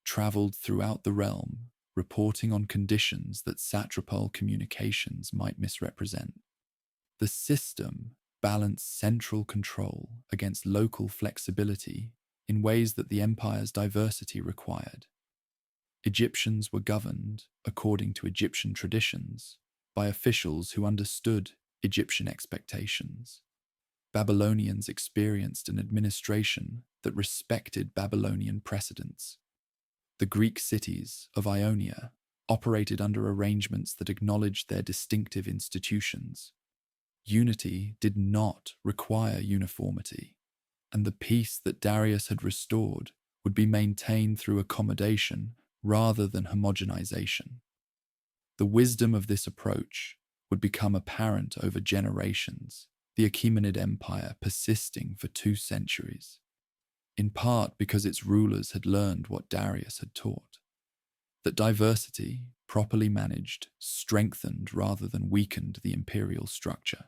traveled throughout the realm, reporting on conditions that satrapal communications might misrepresent. The system balanced central control against local flexibility in ways that the empire's diversity required. Egyptians were governed, according to Egyptian traditions, by officials who understood Egyptian expectations. Babylonians experienced an administration that respected Babylonian precedents. The Greek cities of Ionia operated under arrangements that acknowledged their distinctive institutions. Unity did not require uniformity, and the peace that Darius had restored would be maintained through accommodation rather than homogenization. The wisdom of this approach would become apparent over generations, the Achaemenid Empire persisting for 2 centuries, in part because its rulers had learned what Darius had taught, that diversity, properly managed, strengthened rather than weakened the imperial structure.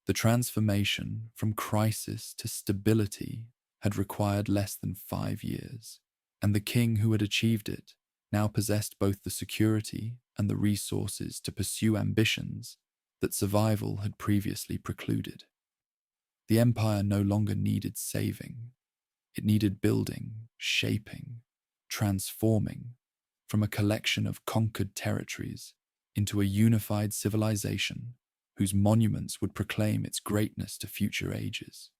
The transformation from crisis to stability had required less than 5 years, and the king who had achieved it now possessed both the security and the resources to pursue ambitions that survival had previously precluded. The empire no longer needed saving. It needed building, shaping, transforming from a collection of conquered territories into a unified civilization whose monuments would proclaim its greatness to future ages.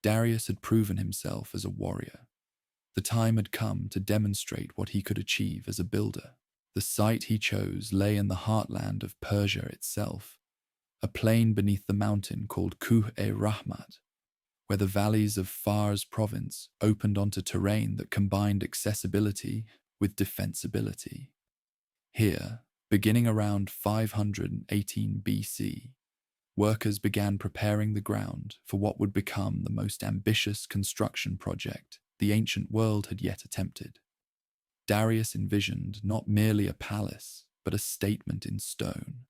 Darius had proven himself as a warrior. The time had come to demonstrate what he could achieve as a builder. The site he chose lay in the heartland of Persia itself, a plain beneath the mountain called Kuh-e-Rahmat, where the valleys of Fars province opened onto terrain that combined accessibility with defensibility. Here, beginning around 518 BC, workers began preparing the ground for what would become the most ambitious construction project the ancient world had yet attempted. Darius envisioned not merely a palace, but a statement in stone,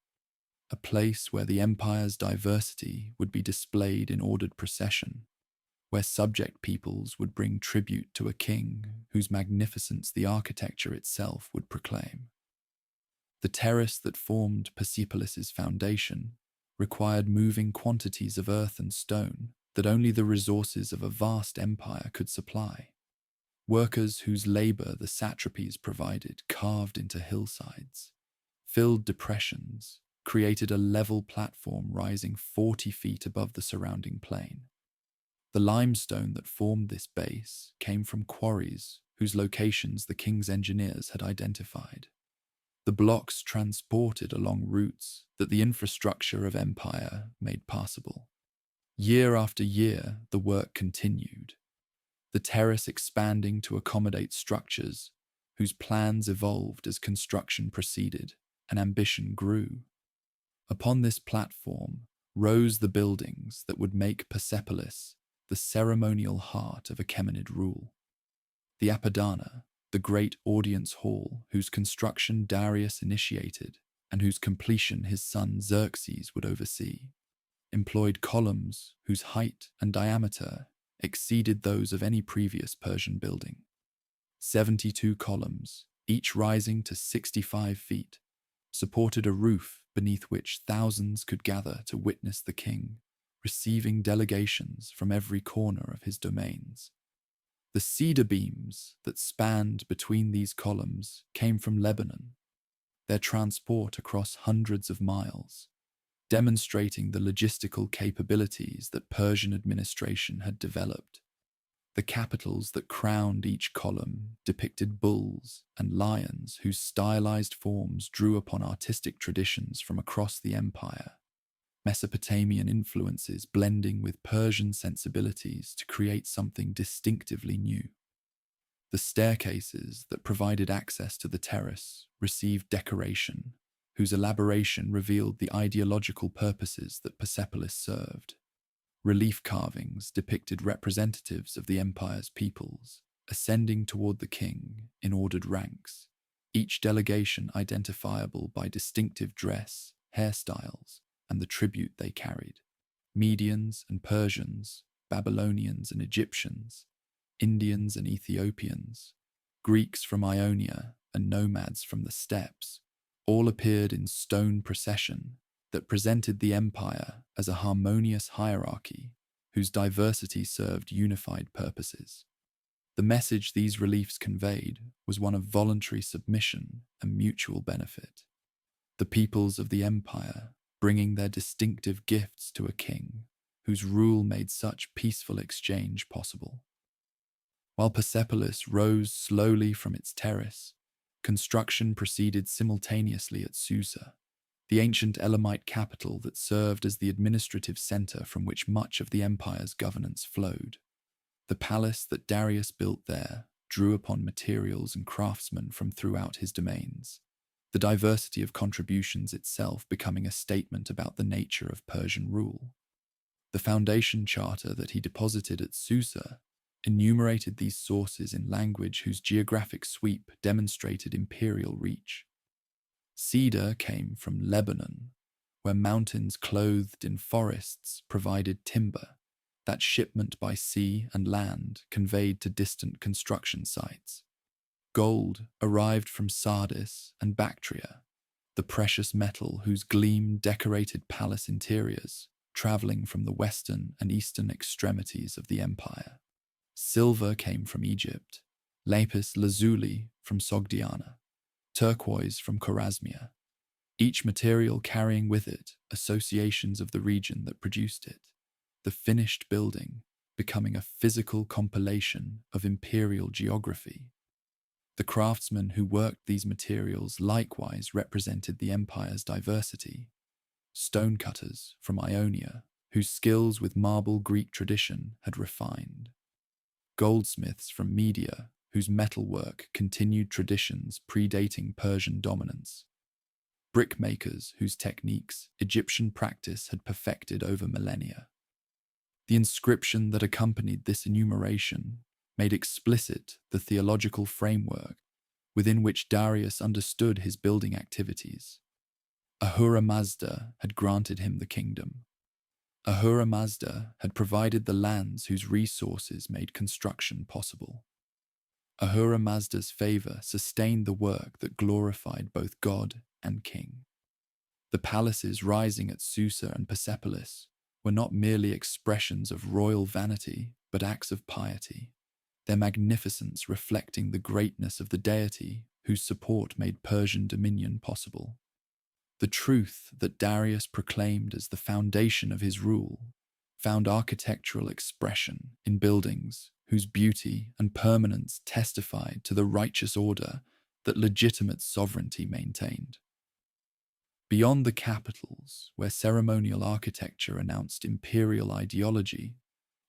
a place where the empire's diversity would be displayed in ordered procession, where subject peoples would bring tribute to a king whose magnificence the architecture itself would proclaim. The terrace that formed Persepolis's foundation required moving quantities of earth and stone that only the resources of a vast empire could supply. Workers whose labor the satrapies provided carved into hillsides, filled depressions, created a level platform rising 40 feet above the surrounding plain. The limestone that formed this base came from quarries whose locations the king's engineers had identified. The blocks transported along routes that the infrastructure of empire made possible. Year after year, the work continued, the terrace expanding to accommodate structures whose plans evolved as construction proceeded and ambition grew. Upon this platform rose the buildings that would make Persepolis the ceremonial heart of Achaemenid rule. The Apadana, the great audience hall whose construction Darius initiated and whose completion his son Xerxes would oversee, employed columns whose height and diameter exceeded those of any previous Persian building. 72 columns, each rising to 65 feet, supported a roof beneath which thousands could gather to witness the king, receiving delegations from every corner of his domains. The cedar beams that spanned between these columns came from Lebanon, their transport across hundreds of miles, demonstrating the logistical capabilities that Persian administration had developed. The capitals that crowned each column depicted bulls and lions whose stylized forms drew upon artistic traditions from across the empire, Mesopotamian influences blending with Persian sensibilities to create something distinctively new. The staircases that provided access to the terrace received decoration, whose elaboration revealed the ideological purposes that Persepolis served. Relief carvings depicted representatives of the empire's peoples, ascending toward the king in ordered ranks, each delegation identifiable by distinctive dress, hairstyles, and the tribute they carried. Medians and Persians, Babylonians and Egyptians, Indians and Ethiopians, Greeks from Ionia and nomads from the steppes, all appeared in stone procession that presented the empire as a harmonious hierarchy whose diversity served unified purposes. The message these reliefs conveyed was one of voluntary submission and mutual benefit. The peoples of the empire bringing their distinctive gifts to a king whose rule made such peaceful exchange possible. While Persepolis rose slowly from its terrace, construction proceeded simultaneously at Susa, the ancient Elamite capital that served as the administrative center from which much of the empire's governance flowed. The palace that Darius built there drew upon materials and craftsmen from throughout his domains, the diversity of contributions itself becoming a statement about the nature of Persian rule. The foundation charter that he deposited at Susa enumerated these sources in language whose geographic sweep demonstrated imperial reach. Cedar came from Lebanon, where mountains clothed in forests provided timber that shipment by sea and land conveyed to distant construction sites. Gold arrived from Sardis and Bactria, the precious metal whose gleam decorated palace interiors, traveling from the western and eastern extremities of the empire. Silver came from Egypt, lapis lazuli from Sogdiana, turquoise from Chorasmia, each material carrying with it associations of the region that produced it, the finished building becoming a physical compilation of imperial geography. The craftsmen who worked these materials likewise represented the empire's diversity. Stonecutters from Ionia, whose skills with marble Greek tradition had refined. Goldsmiths from Media, whose metalwork continued traditions predating Persian dominance. Brickmakers whose techniques Egyptian practice had perfected over millennia. The inscription that accompanied this enumeration made explicit the theological framework within which Darius understood his building activities. Ahura Mazda had granted him the kingdom. Ahura Mazda had provided the lands whose resources made construction possible. Ahura Mazda's favor sustained the work that glorified both God and king. The palaces rising at Susa and Persepolis were not merely expressions of royal vanity, but acts of piety, their magnificence reflecting the greatness of the deity whose support made Persian dominion possible. The truth that Darius proclaimed as the foundation of his rule found architectural expression in buildings whose beauty and permanence testified to the righteous order that legitimate sovereignty maintained. Beyond the capitals, where ceremonial architecture announced imperial ideology,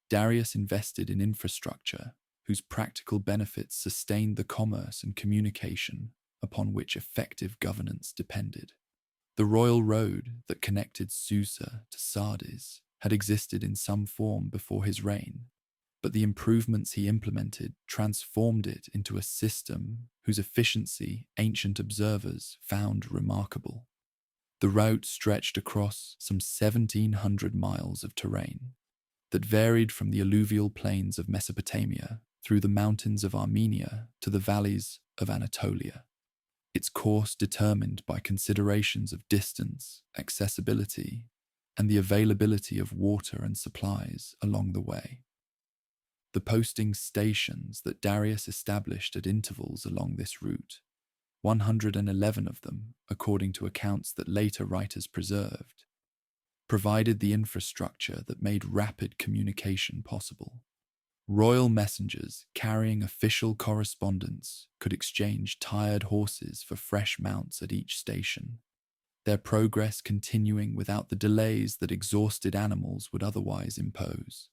Darius invested in infrastructure whose practical benefits sustained the commerce and communication upon which effective governance depended. The royal road that connected Susa to Sardis had existed in some form before his reign, but the improvements he implemented transformed it into a system whose efficiency ancient observers found remarkable. The route stretched across some 1,700 miles of terrain that varied from the alluvial plains of Mesopotamia through the mountains of Armenia to the valleys of Anatolia, its course determined by considerations of distance, accessibility, and the availability of water and supplies along the way. The posting stations that Darius established at intervals along this route, 111 of them, according to accounts that later writers preserved, provided the infrastructure that made rapid communication possible. Royal messengers carrying official correspondence could exchange tired horses for fresh mounts at each station, their progress continuing without the delays that exhausted animals would otherwise impose.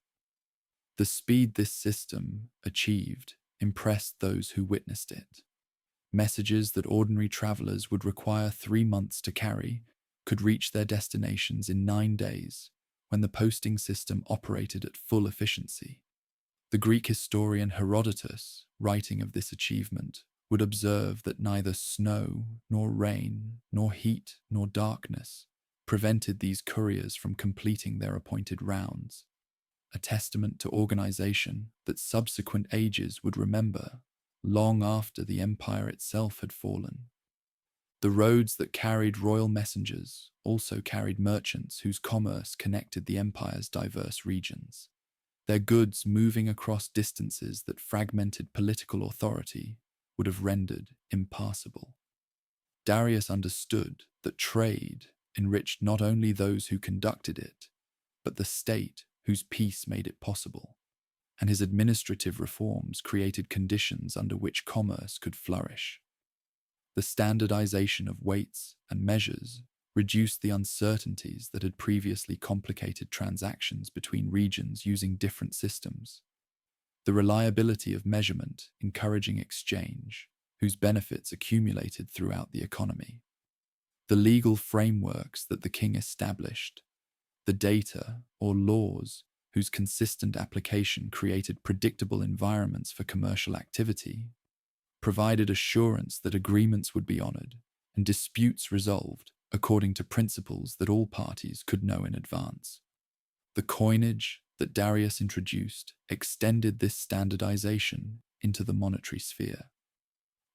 The speed this system achieved impressed those who witnessed it. Messages that ordinary travelers would require 3 months to carry could reach their destinations in 9 days when the posting system operated at full efficiency. The Greek historian Herodotus, writing of this achievement, would observe that neither snow, nor rain, nor heat, nor darkness prevented these couriers from completing their appointed rounds, a testament to organization that subsequent ages would remember long after the empire itself had fallen. The roads that carried royal messengers also carried merchants whose commerce connected the empire's diverse regions, their goods moving across distances that fragmented political authority would have rendered impassable. Darius understood that trade enriched not only those who conducted it, but the state whose peace made it possible, and his administrative reforms created conditions under which commerce could flourish. The standardization of weights and measures reduced the uncertainties that had previously complicated transactions between regions using different systems. The reliability of measurement encouraging exchange, whose benefits accumulated throughout the economy. The legal frameworks that the king established, the data or laws whose consistent application created predictable environments for commercial activity, provided assurance that agreements would be honored and disputes resolved according to principles that all parties could know in advance. The coinage that Darius introduced extended this standardization into the monetary sphere.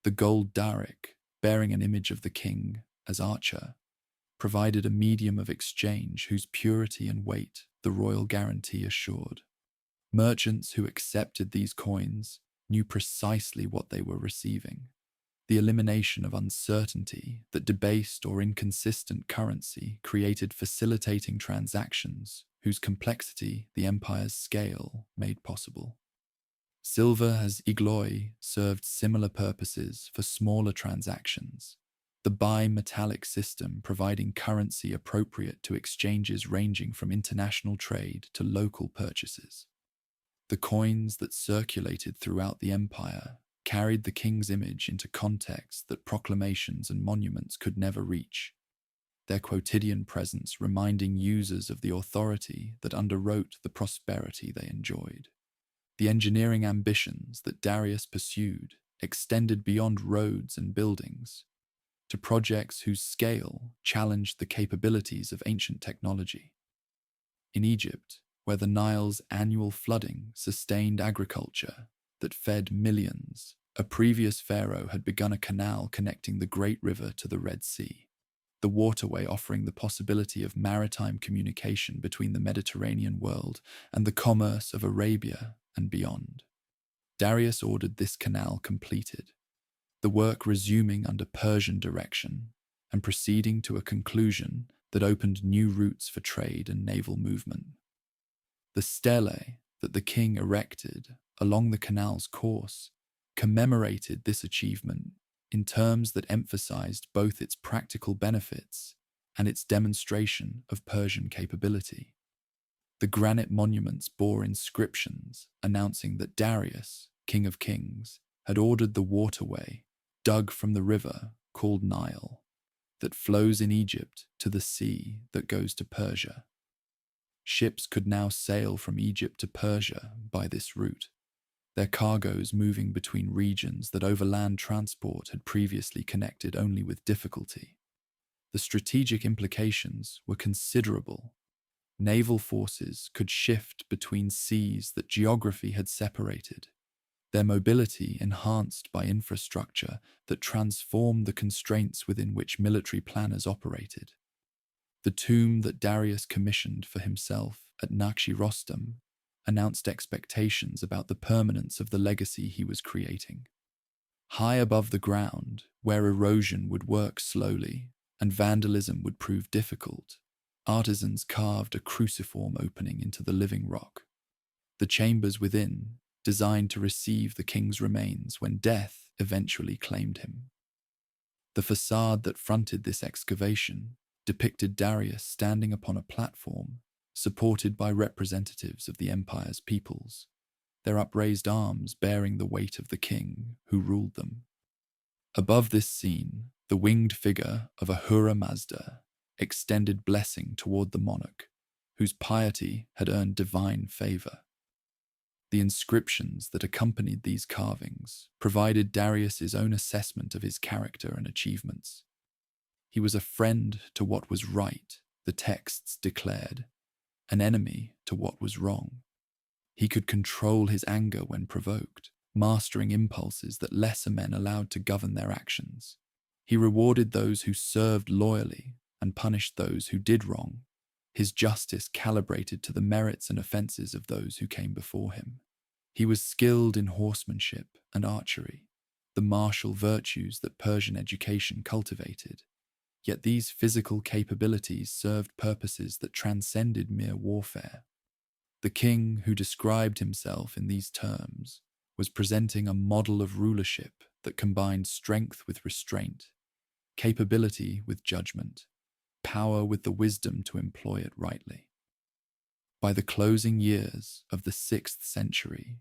The gold daric, bearing an image of the king as archer, provided a medium of exchange whose purity and weight the royal guarantee assured. Merchants who accepted these coins knew precisely what they were receiving. The elimination of uncertainty that debased or inconsistent currency created facilitating transactions whose complexity the empire's scale made possible. Silver as igloi served similar purposes for smaller transactions, the bimetallic system providing currency appropriate to exchanges ranging from international trade to local purchases. The coins that circulated throughout the empire carried the king's image into contexts that proclamations and monuments could never reach, their quotidian presence reminding users of the authority that underwrote the prosperity they enjoyed. The engineering ambitions that Darius pursued extended beyond roads and buildings to projects whose scale challenged the capabilities of ancient technology. In Egypt, where the Nile's annual flooding sustained agriculture that fed millions, a previous pharaoh had begun a canal connecting the Great River to the Red Sea, the waterway offering the possibility of maritime communication between the Mediterranean world and the commerce of Arabia and beyond. Darius ordered this canal completed, the work resuming under Persian direction and proceeding to a conclusion that opened new routes for trade and naval movement. The stele that the king erected along the canal's course commemorated this achievement in terms that emphasized both its practical benefits and its demonstration of Persian capability. The granite monuments bore inscriptions announcing that Darius, King of Kings, had ordered the waterway dug from the river called Nile that flows in Egypt to the sea that goes to Persia. Ships could now sail from Egypt to Persia by this route, their cargoes moving between regions that overland transport had previously connected only with difficulty. The strategic implications were considerable. Naval forces could shift between seas that geography had separated, their mobility enhanced by infrastructure that transformed the constraints within which military planners operated. The tomb that Darius commissioned for himself at Rostam announced expectations about the permanence of the legacy he was creating. High above the ground, where erosion would work slowly and vandalism would prove difficult, artisans carved a cruciform opening into the living rock. The chambers within, designed to receive the king's remains when death eventually claimed him. The facade that fronted this excavation depicted Darius standing upon a platform supported by representatives of the empire's peoples, their upraised arms bearing the weight of the king who ruled them. Above this scene, the winged figure of Ahura Mazda extended blessing toward the monarch, whose piety had earned divine favor. The inscriptions that accompanied these carvings provided Darius's own assessment of his character and achievements. He was a friend to what was right, the texts declared, an enemy to what was wrong. He could control his anger when provoked, mastering impulses that lesser men allowed to govern their actions. He rewarded those who served loyally and punished those who did wrong, his justice calibrated to the merits and offenses of those who came before him. He was skilled in horsemanship and archery, the martial virtues that Persian education cultivated. Yet these physical capabilities served purposes that transcended mere warfare. The king, who described himself in these terms, was presenting a model of rulership that combined strength with restraint, capability with judgment, power with the wisdom to employ it rightly. By the closing years of the 6th century,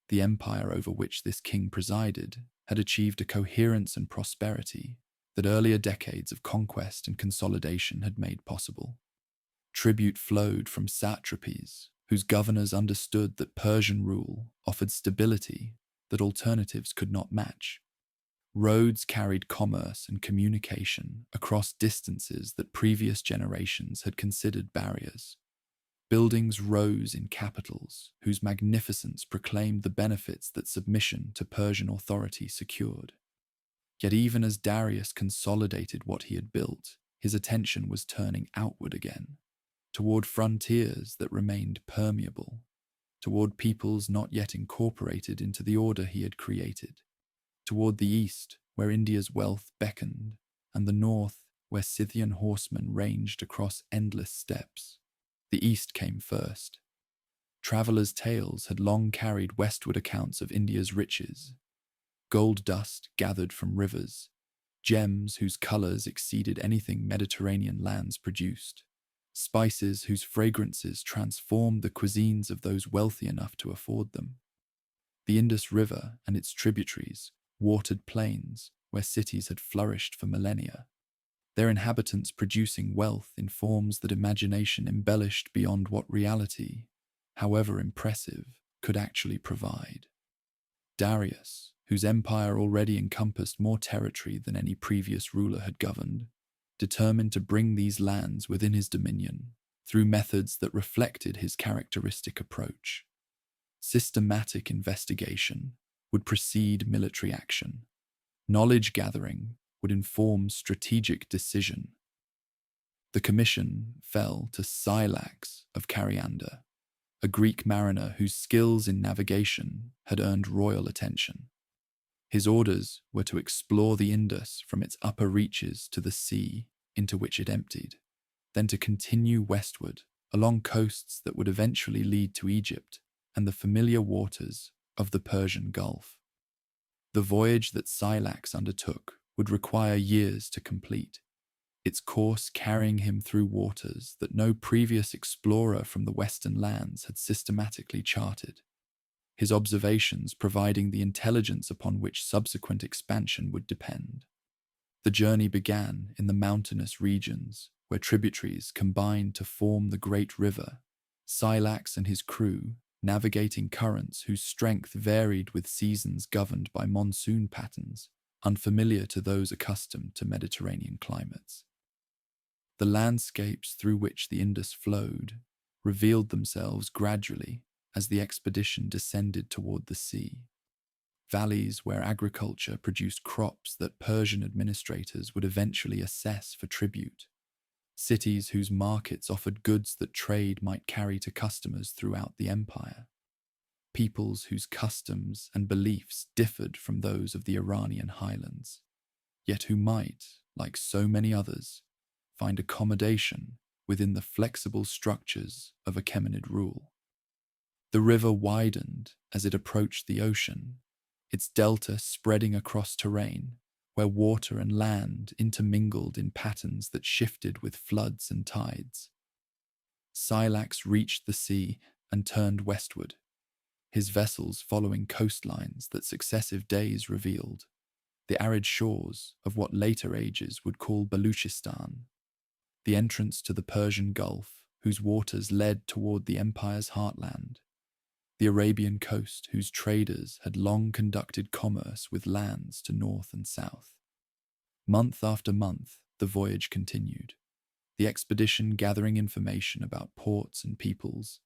the empire over which this king presided had achieved a coherence and prosperity that earlier decades of conquest and consolidation had made possible. Tribute flowed from satrapies, whose governors understood that Persian rule offered stability that alternatives could not match. Roads carried commerce and communication across distances that previous generations had considered barriers. Buildings rose in capitals whose magnificence proclaimed the benefits that submission to Persian authority secured. Yet even as Darius consolidated what he had built, his attention was turning outward again, toward frontiers that remained permeable, toward peoples not yet incorporated into the order he had created, toward the east, where India's wealth beckoned, and the north, where Scythian horsemen ranged across endless steppes. The east came first. Travelers' tales had long carried westward accounts of India's riches. Gold dust gathered from rivers, gems whose colors exceeded anything Mediterranean lands produced, spices whose fragrances transformed the cuisines of those wealthy enough to afford them. The Indus River and its tributaries watered plains where cities had flourished for millennia, their inhabitants producing wealth in forms that imagination embellished beyond what reality, however impressive, could actually provide. Darius, whose empire already encompassed more territory than any previous ruler had governed, determined to bring these lands within his dominion through methods that reflected his characteristic approach. Systematic investigation would precede military action. Knowledge gathering would inform strategic decision. The commission fell to Scylax of Carianda, a Greek mariner whose skills in navigation had earned royal attention. His orders were to explore the Indus from its upper reaches to the sea into which it emptied, then to continue westward along coasts that would eventually lead to Egypt and the familiar waters of the Persian Gulf. The voyage that Scylax undertook would require years to complete, its course carrying him through waters that no previous explorer from the western lands had systematically charted, his observations providing the intelligence upon which subsequent expansion would depend. The journey began in the mountainous regions where tributaries combined to form the great river, Scylax and his crew navigating currents whose strength varied with seasons governed by monsoon patterns, unfamiliar to those accustomed to Mediterranean climates. The landscapes through which the Indus flowed revealed themselves gradually as the expedition descended toward the sea. valleys where agriculture produced crops that Persian administrators would eventually assess for tribute, cities whose markets offered goods that trade might carry to customers throughout the empire, peoples whose customs and beliefs differed from those of the Iranian highlands, yet who might, like so many others, find accommodation within the flexible structures of Achaemenid rule. The river widened as it approached the ocean, its delta spreading across terrain where water and land intermingled in patterns that shifted with floods and tides. Silax reached the sea and turned westward, his vessels following coastlines that successive days revealed, the arid shores of what later ages would call Baluchistan, the entrance to the Persian Gulf, whose waters led toward the empire's heartland, the Arabian coast, whose traders had long conducted commerce with lands to north and south. Month after month, the voyage continued, the expedition gathering information about ports and peoples,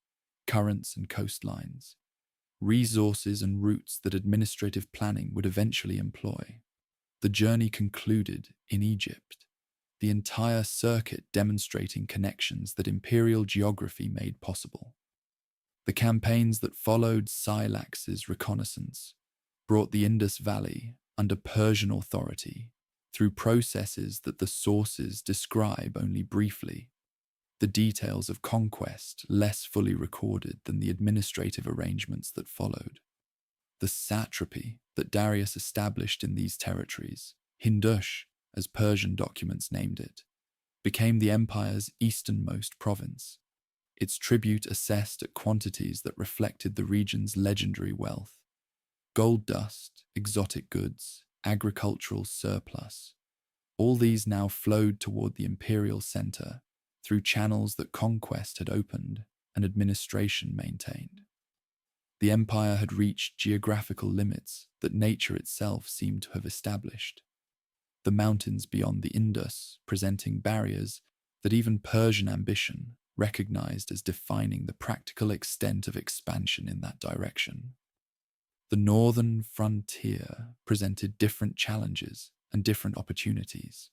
currents and coastlines, resources and routes that administrative planning would eventually employ. The journey concluded in Egypt, the entire circuit demonstrating connections that imperial geography made possible. The campaigns that followed Silax's reconnaissance brought the Indus Valley under Persian authority through processes that the sources describe only briefly, the details of conquest less fully recorded than the administrative arrangements that followed. The satrapy that Darius established in these territories, Hindush, as Persian documents named it, became the empire's easternmost province, its tribute assessed at quantities that reflected the region's legendary wealth. Gold dust, exotic goods, agricultural surplus, all these now flowed toward the imperial center through channels that conquest had opened and administration maintained. The empire had reached geographical limits that nature itself seemed to have established, the mountains beyond the Indus presenting barriers that even Persian ambition recognized as defining the practical extent of expansion in that direction. The northern frontier presented different challenges and different opportunities.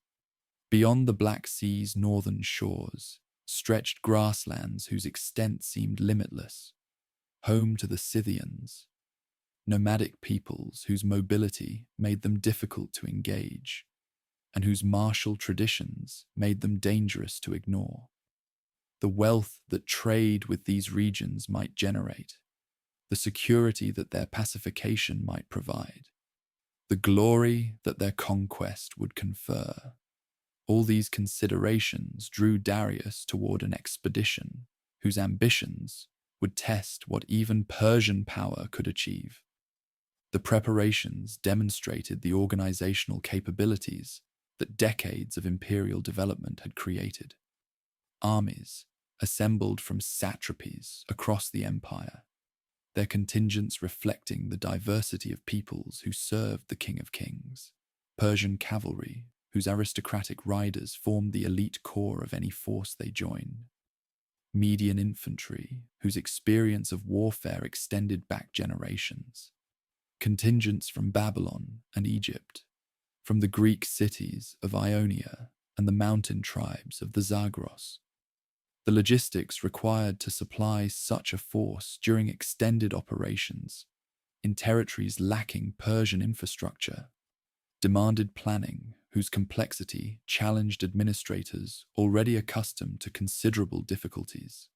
Beyond the Black Sea's northern shores stretched grasslands whose extent seemed limitless, home to the Scythians, nomadic peoples whose mobility made them difficult to engage, and whose martial traditions made them dangerous to ignore. The wealth that trade with these regions might generate, the security that their pacification might provide, the glory that their conquest would confer, all these considerations drew Darius toward an expedition whose ambitions would test what even Persian power could achieve. The preparations demonstrated the organizational capabilities that decades of imperial development had created. Armies assembled from satrapies across the empire, their contingents reflecting the diversity of peoples who served the King of Kings. Persian cavalry, whose aristocratic riders formed the elite core of any force they joined. Median infantry, whose experience of warfare extended back generations. Contingents from Babylon and Egypt, from the Greek cities of Ionia and the mountain tribes of the Zagros. The logistics required to supply such a force during extended operations in territories lacking Persian infrastructure demanded planning whose complexity challenged administrators already accustomed to considerable difficulties.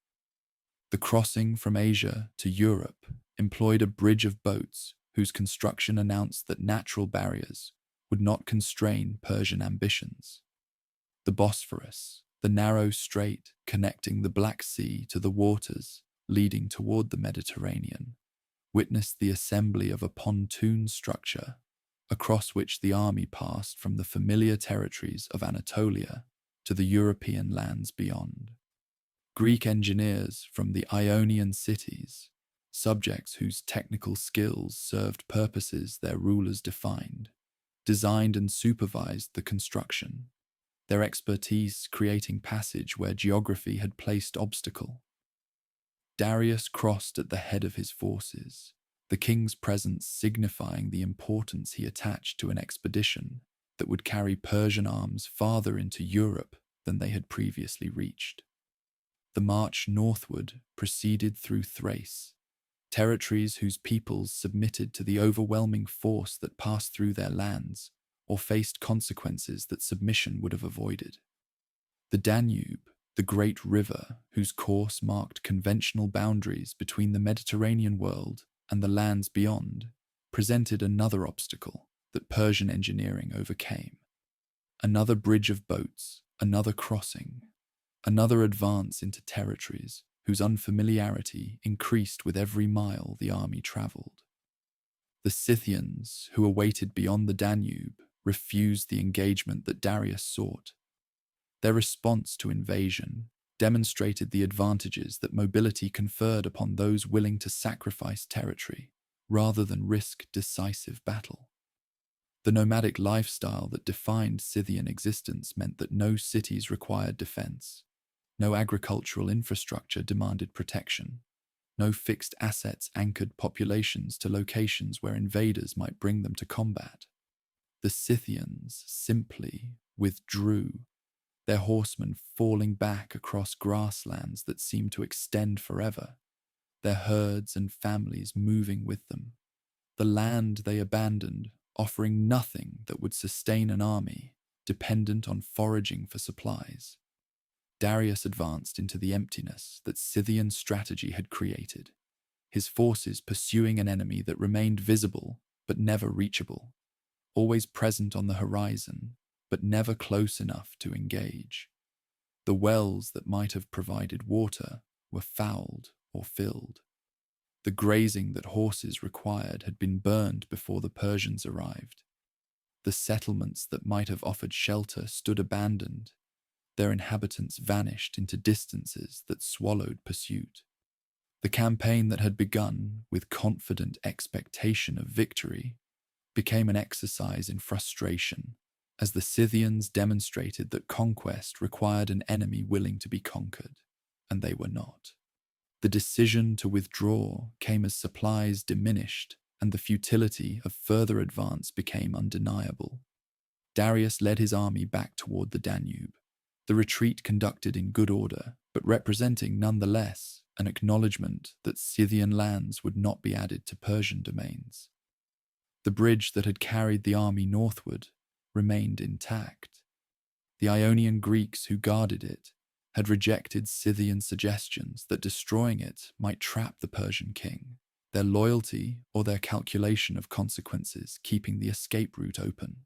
The crossing from Asia to Europe employed a bridge of boats whose construction announced that natural barriers would not constrain Persian ambitions. The Bosphorus, the narrow strait connecting the Black Sea to the waters leading toward the Mediterranean, witnessed the assembly of a pontoon structure across which the army passed from the familiar territories of Anatolia to the European lands beyond. Greek engineers from the Ionian cities, subjects whose technical skills served purposes their rulers defined, designed and supervised the construction, their expertise creating passage where geography had placed obstacle. Darius crossed at the head of his forces, the king's presence signifying the importance he attached to an expedition that would carry Persian arms farther into Europe than they had previously reached. The march northward proceeded through Thrace, territories whose peoples submitted to the overwhelming force that passed through their lands or faced consequences that submission would have avoided. The Danube, the great river whose course marked conventional boundaries between the Mediterranean world and the lands beyond, presented another obstacle that Persian engineering overcame. Another bridge of boats, another crossing, another advance into territories whose unfamiliarity increased with every mile the army travelled. The Scythians, who awaited beyond the Danube, refused the engagement that Darius sought. Their response to invasion demonstrated the advantages that mobility conferred upon those willing to sacrifice territory rather than risk decisive battle. The nomadic lifestyle that defined Scythian existence meant that no cities required defense, no agricultural infrastructure demanded protection, no fixed assets anchored populations to locations where invaders might bring them to combat. The Scythians simply withdrew, their horsemen falling back across grasslands that seemed to extend forever, their herds and families moving with them. The land they abandoned offering nothing that would sustain an army dependent on foraging for supplies. Darius advanced into the emptiness that Scythian strategy had created, his forces pursuing an enemy that remained visible but never reachable, always present on the horizon but never close enough to engage. The wells that might have provided water were fouled or filled. The grazing that horses required had been burned before the Persians arrived. The settlements that might have offered shelter stood abandoned, their inhabitants vanished into distances that swallowed pursuit. The campaign that had begun with confident expectation of victory became an exercise in frustration, as the Scythians demonstrated that conquest required an enemy willing to be conquered, and they were not. The decision to withdraw came as supplies diminished and the futility of further advance became undeniable. Darius led his army back toward the Danube, the retreat conducted in good order, but representing nonetheless an acknowledgement that Scythian lands would not be added to Persian domains. The bridge that had carried the army northward remained intact. The Ionian Greeks who guarded it had rejected Scythian suggestions that destroying it might trap the Persian king, their loyalty or their calculation of consequences keeping the escape route open.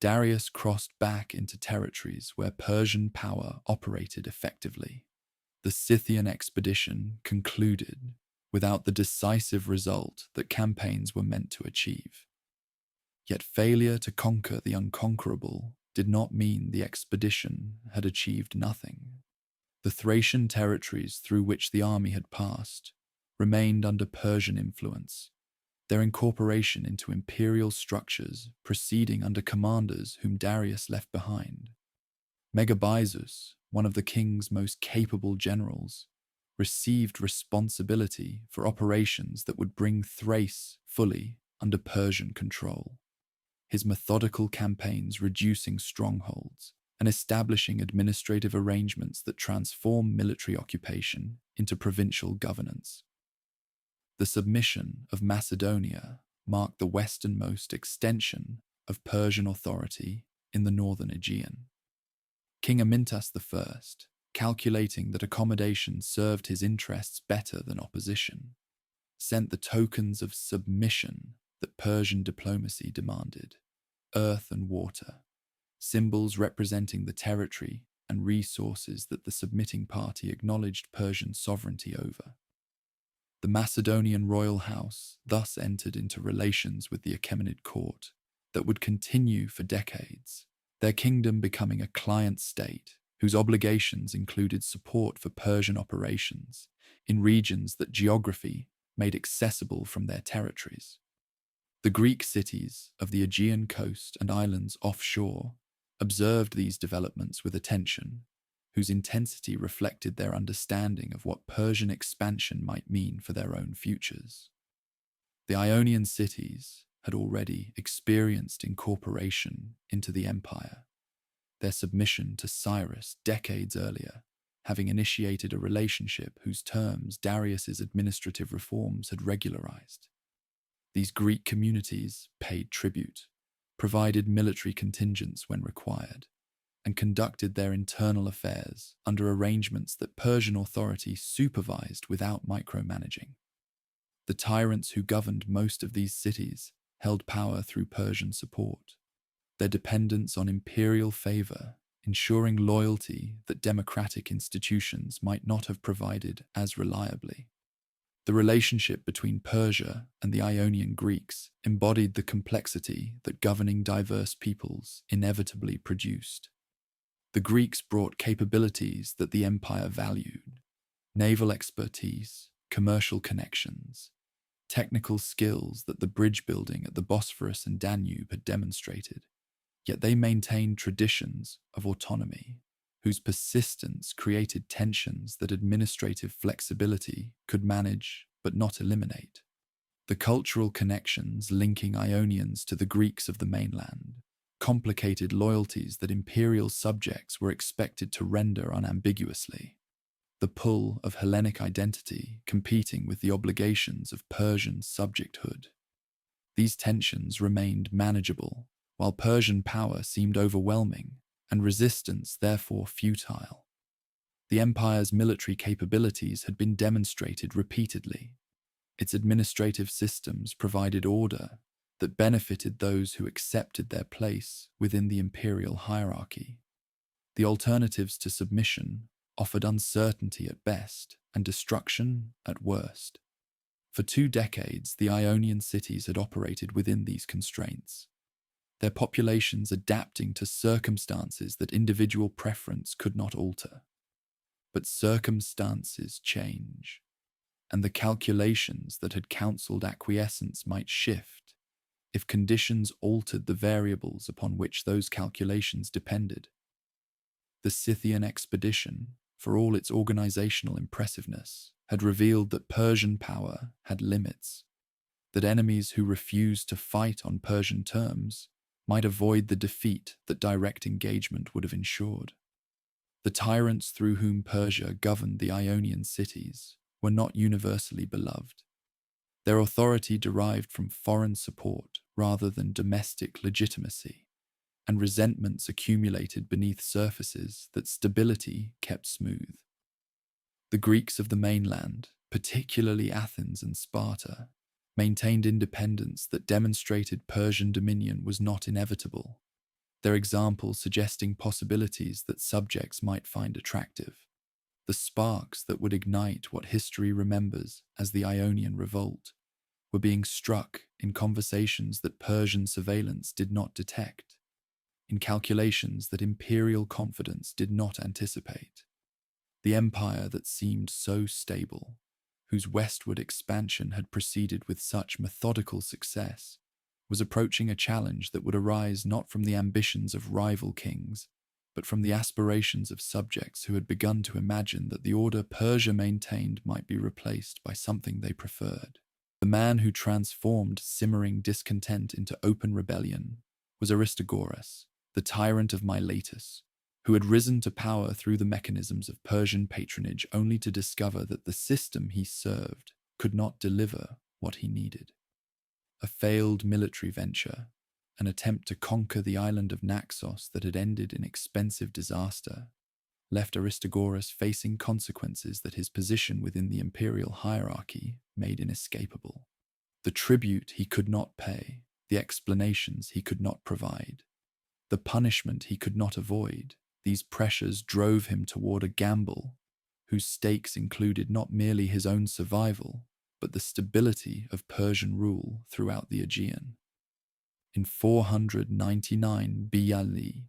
Darius crossed back into territories where Persian power operated effectively. The Scythian expedition concluded without the decisive result that campaigns were meant to achieve. Yet failure to conquer the unconquerable did not mean the expedition had achieved nothing. The Thracian territories through which the army had passed remained under Persian influence, their incorporation into imperial structures proceeding under commanders whom Darius left behind. Megabyzus, one of the king's most capable generals, received responsibility for operations that would bring Thrace fully under Persian control. His methodical campaigns reducing strongholds and establishing administrative arrangements that transform military occupation into provincial governance. The submission of Macedonia marked the westernmost extension of Persian authority in the northern Aegean. King Amyntas I, calculating that accommodation served his interests better than opposition, sent the tokens of submission that Persian diplomacy demanded: earth and water, symbols representing the territory and resources that the submitting party acknowledged Persian sovereignty over. The Macedonian royal house thus entered into relations with the Achaemenid court that would continue for decades, their kingdom becoming a client state whose obligations included support for Persian operations in regions that geography made accessible from their territories. The Greek cities of the Aegean coast and islands offshore observed these developments with attention, whose intensity reflected their understanding of what Persian expansion might mean for their own futures. The Ionian cities had already experienced incorporation into the empire, their submission to Cyrus decades earlier, having initiated a relationship whose terms Darius's administrative reforms had regularized. These Greek communities paid tribute, provided military contingents when required, and conducted their internal affairs under arrangements that Persian authority supervised without micromanaging. The tyrants who governed most of these cities held power through Persian support, their dependence on imperial favor ensuring loyalty that democratic institutions might not have provided as reliably. The relationship between Persia and the Ionian Greeks embodied the complexity that governing diverse peoples inevitably produced. The Greeks brought capabilities that the empire valued: naval expertise, commercial connections, technical skills that the bridge building at the Bosphorus and Danube had demonstrated. Yet they maintained traditions of autonomy, whose persistence created tensions that administrative flexibility could manage but not eliminate. The cultural connections linking Ionians to the Greeks of the mainland complicated loyalties that imperial subjects were expected to render unambiguously. The pull of Hellenic identity competing with the obligations of Persian subjecthood. These tensions remained manageable, while Persian power seemed overwhelming and resistance therefore futile. The empire's military capabilities had been demonstrated repeatedly. Its administrative systems provided order that benefited those who accepted their place within the imperial hierarchy. The alternatives to submission offered uncertainty at best and destruction at worst. For 2 decades, the Ionian cities had operated within these constraints, their populations adapting to circumstances that individual preference could not alter. But circumstances change, and the calculations that had counseled acquiescence might shift if conditions altered the variables upon which those calculations depended. The Scythian expedition, for all its organizational impressiveness, had revealed that Persian power had limits, that enemies who refused to fight on Persian terms might avoid the defeat that direct engagement would have ensured. The tyrants through whom Persia governed the Ionian cities were not universally beloved. Their authority derived from foreign support rather than domestic legitimacy, and resentments accumulated beneath surfaces that stability kept smooth. The Greeks of the mainland, particularly Athens and Sparta, maintained independence that demonstrated Persian dominion was not inevitable, their example suggesting possibilities that subjects might find attractive, the sparks that would ignite what history remembers as the Ionian Revolt were being struck in conversations that Persian surveillance did not detect, in calculations that imperial confidence did not anticipate. The empire that seemed so stable, whose westward expansion had proceeded with such methodical success, was approaching a challenge that would arise not from the ambitions of rival kings, but from the aspirations of subjects who had begun to imagine that the order Persia maintained might be replaced by something they preferred. The man who transformed simmering discontent into open rebellion was Aristagoras, the tyrant of Miletus, who had risen to power through the mechanisms of Persian patronage only to discover that the system he served could not deliver what he needed. A failed military venture, an attempt to conquer the island of Naxos that had ended in expensive disaster, left Aristagoras facing consequences that his position within the imperial hierarchy made inescapable. The tribute he could not pay, the explanations he could not provide, the punishment he could not avoid, these pressures drove him toward a gamble whose stakes included not merely his own survival, but the stability of Persian rule throughout the Aegean. In 499 BCE,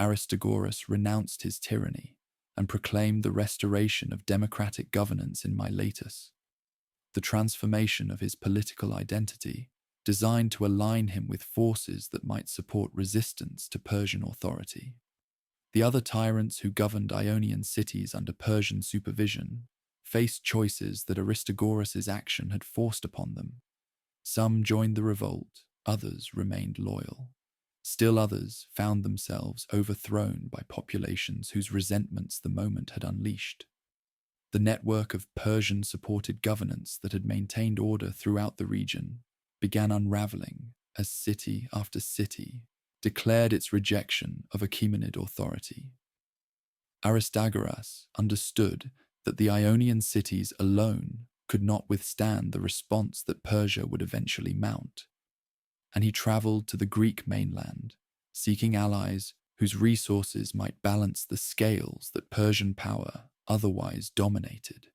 Aristagoras renounced his tyranny and proclaimed the restoration of democratic governance in Miletus. The transformation of his political identity, designed to align him with forces that might support resistance to Persian authority. The other tyrants who governed Ionian cities under Persian supervision faced choices that Aristagoras' action had forced upon them. Some joined the revolt, others remained loyal. Still others found themselves overthrown by populations whose resentments the moment had unleashed. The network of Persian-supported governance that had maintained order throughout the region began unraveling as city after city declared its rejection of Achaemenid authority. Aristagoras understood that the Ionian cities alone could not withstand the response that Persia would eventually mount, and he traveled to the Greek mainland, seeking allies whose resources might balance the scales that Persian power otherwise dominated.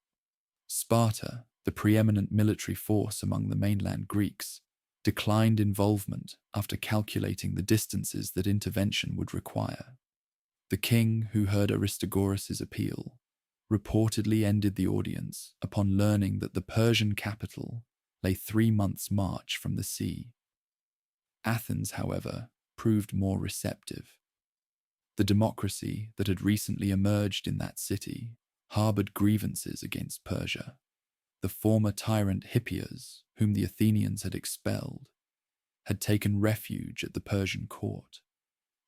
Sparta, the preeminent military force among the mainland Greeks, declined involvement after calculating the distances that intervention would require. The king, who heard Aristagoras' appeal, reportedly ended the audience upon learning that the Persian capital lay 3 months' march from the sea. Athens, however, proved more receptive. The democracy that had recently emerged in that city harbored grievances against Persia. The former tyrant Hippias, whom the Athenians had expelled, had taken refuge at the Persian court,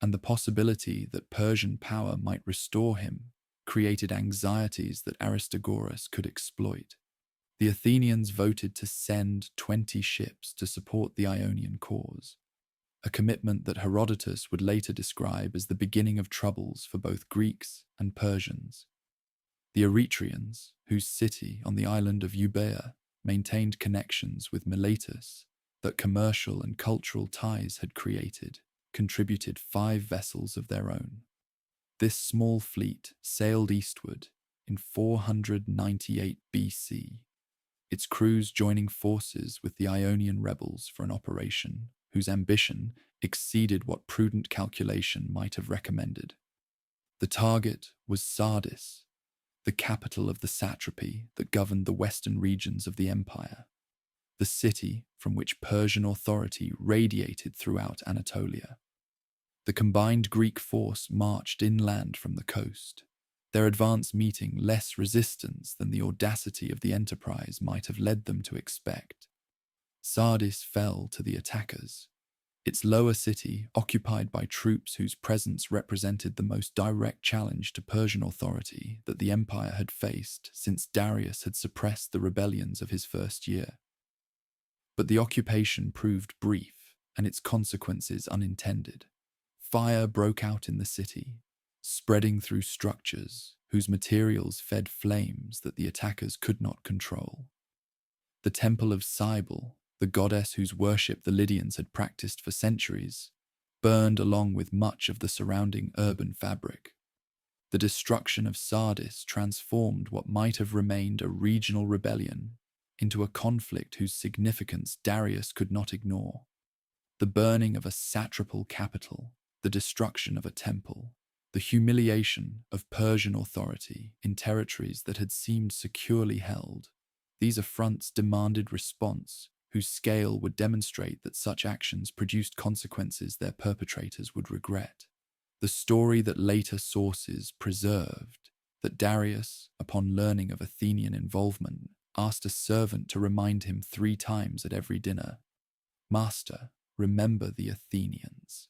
and the possibility that Persian power might restore him created anxieties that Aristagoras could exploit. The Athenians voted to send 20 ships to support the Ionian cause, a commitment that Herodotus would later describe as the beginning of troubles for both Greeks and Persians. The Eretrians, whose city on the island of Euboea maintained connections with Miletus that commercial and cultural ties had created, contributed 5 vessels of their own. This small fleet sailed eastward in 498 BC, its crews joining forces with the Ionian rebels for an operation whose ambition exceeded what prudent calculation might have recommended. The target was Sardis, the capital of the satrapy that governed the western regions of the empire, the city from which Persian authority radiated throughout Anatolia. The combined Greek force marched inland from the coast, their advance meeting less resistance than the audacity of the enterprise might have led them to expect. Sardis fell to the attackers, its lower city occupied by troops whose presence represented the most direct challenge to Persian authority that the empire had faced since Darius had suppressed the rebellions of his first year. But the occupation proved brief and its consequences unintended. Fire broke out in the city, spreading through structures whose materials fed flames that the attackers could not control. The temple of Cybele, the goddess whose worship the Lydians had practiced for centuries, burned along with much of the surrounding urban fabric. The destruction of Sardis transformed what might have remained a regional rebellion into a conflict whose significance Darius could not ignore. The burning of a satrapal capital, the destruction of a temple, the humiliation of Persian authority in territories that had seemed securely held. These affronts demanded response whose scale would demonstrate that such actions produced consequences their perpetrators would regret. The story that later sources preserved that Darius, upon learning of Athenian involvement, asked a servant to remind him 3 times at every dinner, "Master, remember the Athenians,"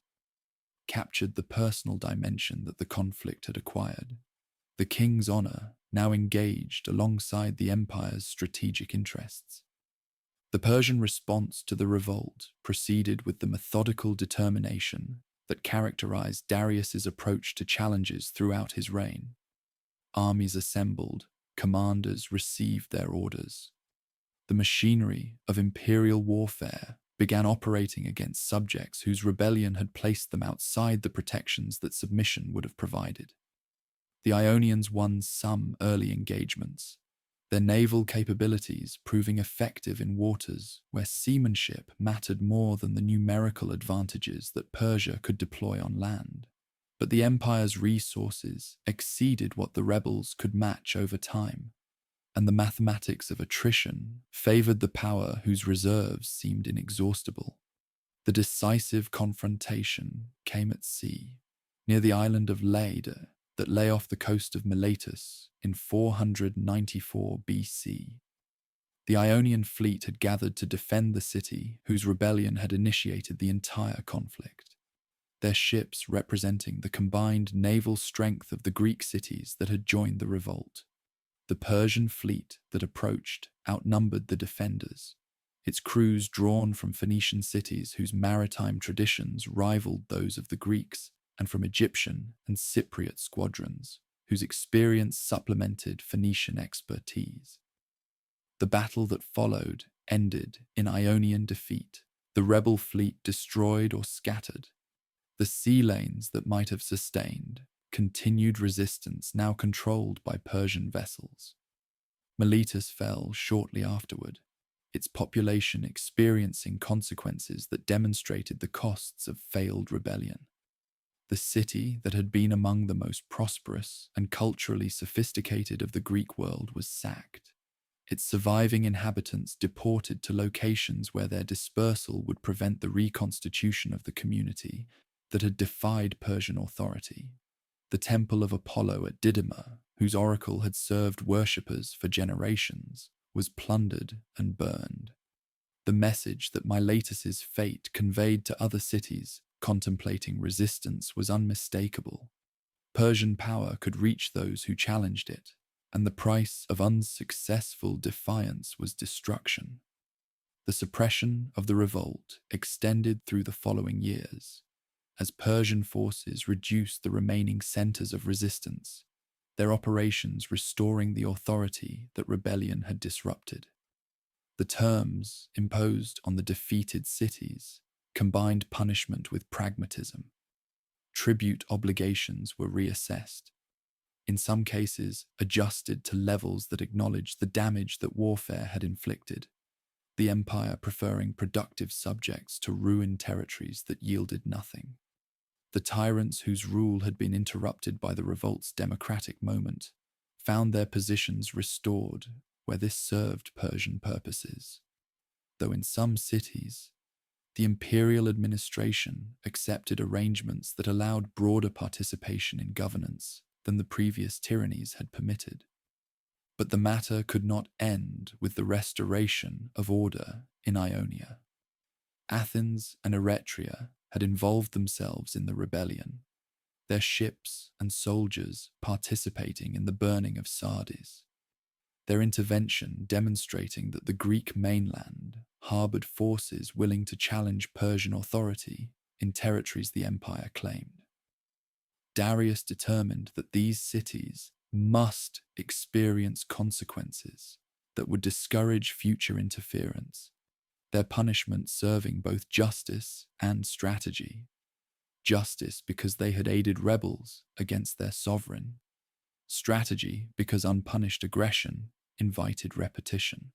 captured the personal dimension that the conflict had acquired. The king's honor now engaged alongside the empire's strategic interests. The Persian response to the revolt proceeded with the methodical determination that characterized Darius's approach to challenges throughout his reign. Armies assembled, commanders received their orders. The machinery of imperial warfare began operating against subjects whose rebellion had placed them outside the protections that submission would have provided. The Ionians won some early engagements, their naval capabilities proving effective in waters where seamanship mattered more than the numerical advantages that Persia could deploy on land. But the empire's resources exceeded what the rebels could match over time, and the mathematics of attrition favored the power whose reserves seemed inexhaustible. The decisive confrontation came at sea, near the island of Leyde that lay off the coast of Miletus in 494 BC. The Ionian fleet had gathered to defend the city whose rebellion had initiated the entire conflict, their ships representing the combined naval strength of the Greek cities that had joined the revolt. The Persian fleet that approached outnumbered the defenders, its crews drawn from Phoenician cities whose maritime traditions rivaled those of the Greeks, and from Egyptian and Cypriot squadrons whose experience supplemented Phoenician expertise. The battle that followed ended in Ionian defeat, the rebel fleet destroyed or scattered. The sea lanes that might have sustained continued resistance now controlled by Persian vessels. Miletus fell shortly afterward, its population experiencing consequences that demonstrated the costs of failed rebellion. The city that had been among the most prosperous and culturally sophisticated of the Greek world was sacked, its surviving inhabitants deported to locations where their dispersal would prevent the reconstitution of the community that had defied Persian authority. The temple of Apollo at Didyma, whose oracle had served worshippers for generations, was plundered and burned. The message that Miletus's fate conveyed to other cities contemplating resistance was unmistakable. Persian power could reach those who challenged it, and the price of unsuccessful defiance was destruction. The suppression of the revolt extended through the following years, as Persian forces reduced the remaining centers of resistance, their operations restoring the authority that rebellion had disrupted. The terms imposed on the defeated cities combined punishment with pragmatism. Tribute obligations were reassessed, in some cases adjusted to levels that acknowledged the damage that warfare had inflicted, the empire preferring productive subjects to ruined territories that yielded nothing. The tyrants whose rule had been interrupted by the revolt's democratic moment found their positions restored where this served Persian purposes, though in some cities, the imperial administration accepted arrangements that allowed broader participation in governance than the previous tyrannies had permitted. But the matter could not end with the restoration of order in Ionia. Athens and Eretria had involved themselves in the rebellion, their ships and soldiers participating in the burning of Sardis, their intervention demonstrating that the Greek mainland harbored forces willing to challenge Persian authority in territories the empire claimed. Darius determined that these cities must experience consequences that would discourage future interference, their punishment serving both justice and strategy. Justice because they had aided rebels against their sovereign, strategy because unpunished aggression invited repetition.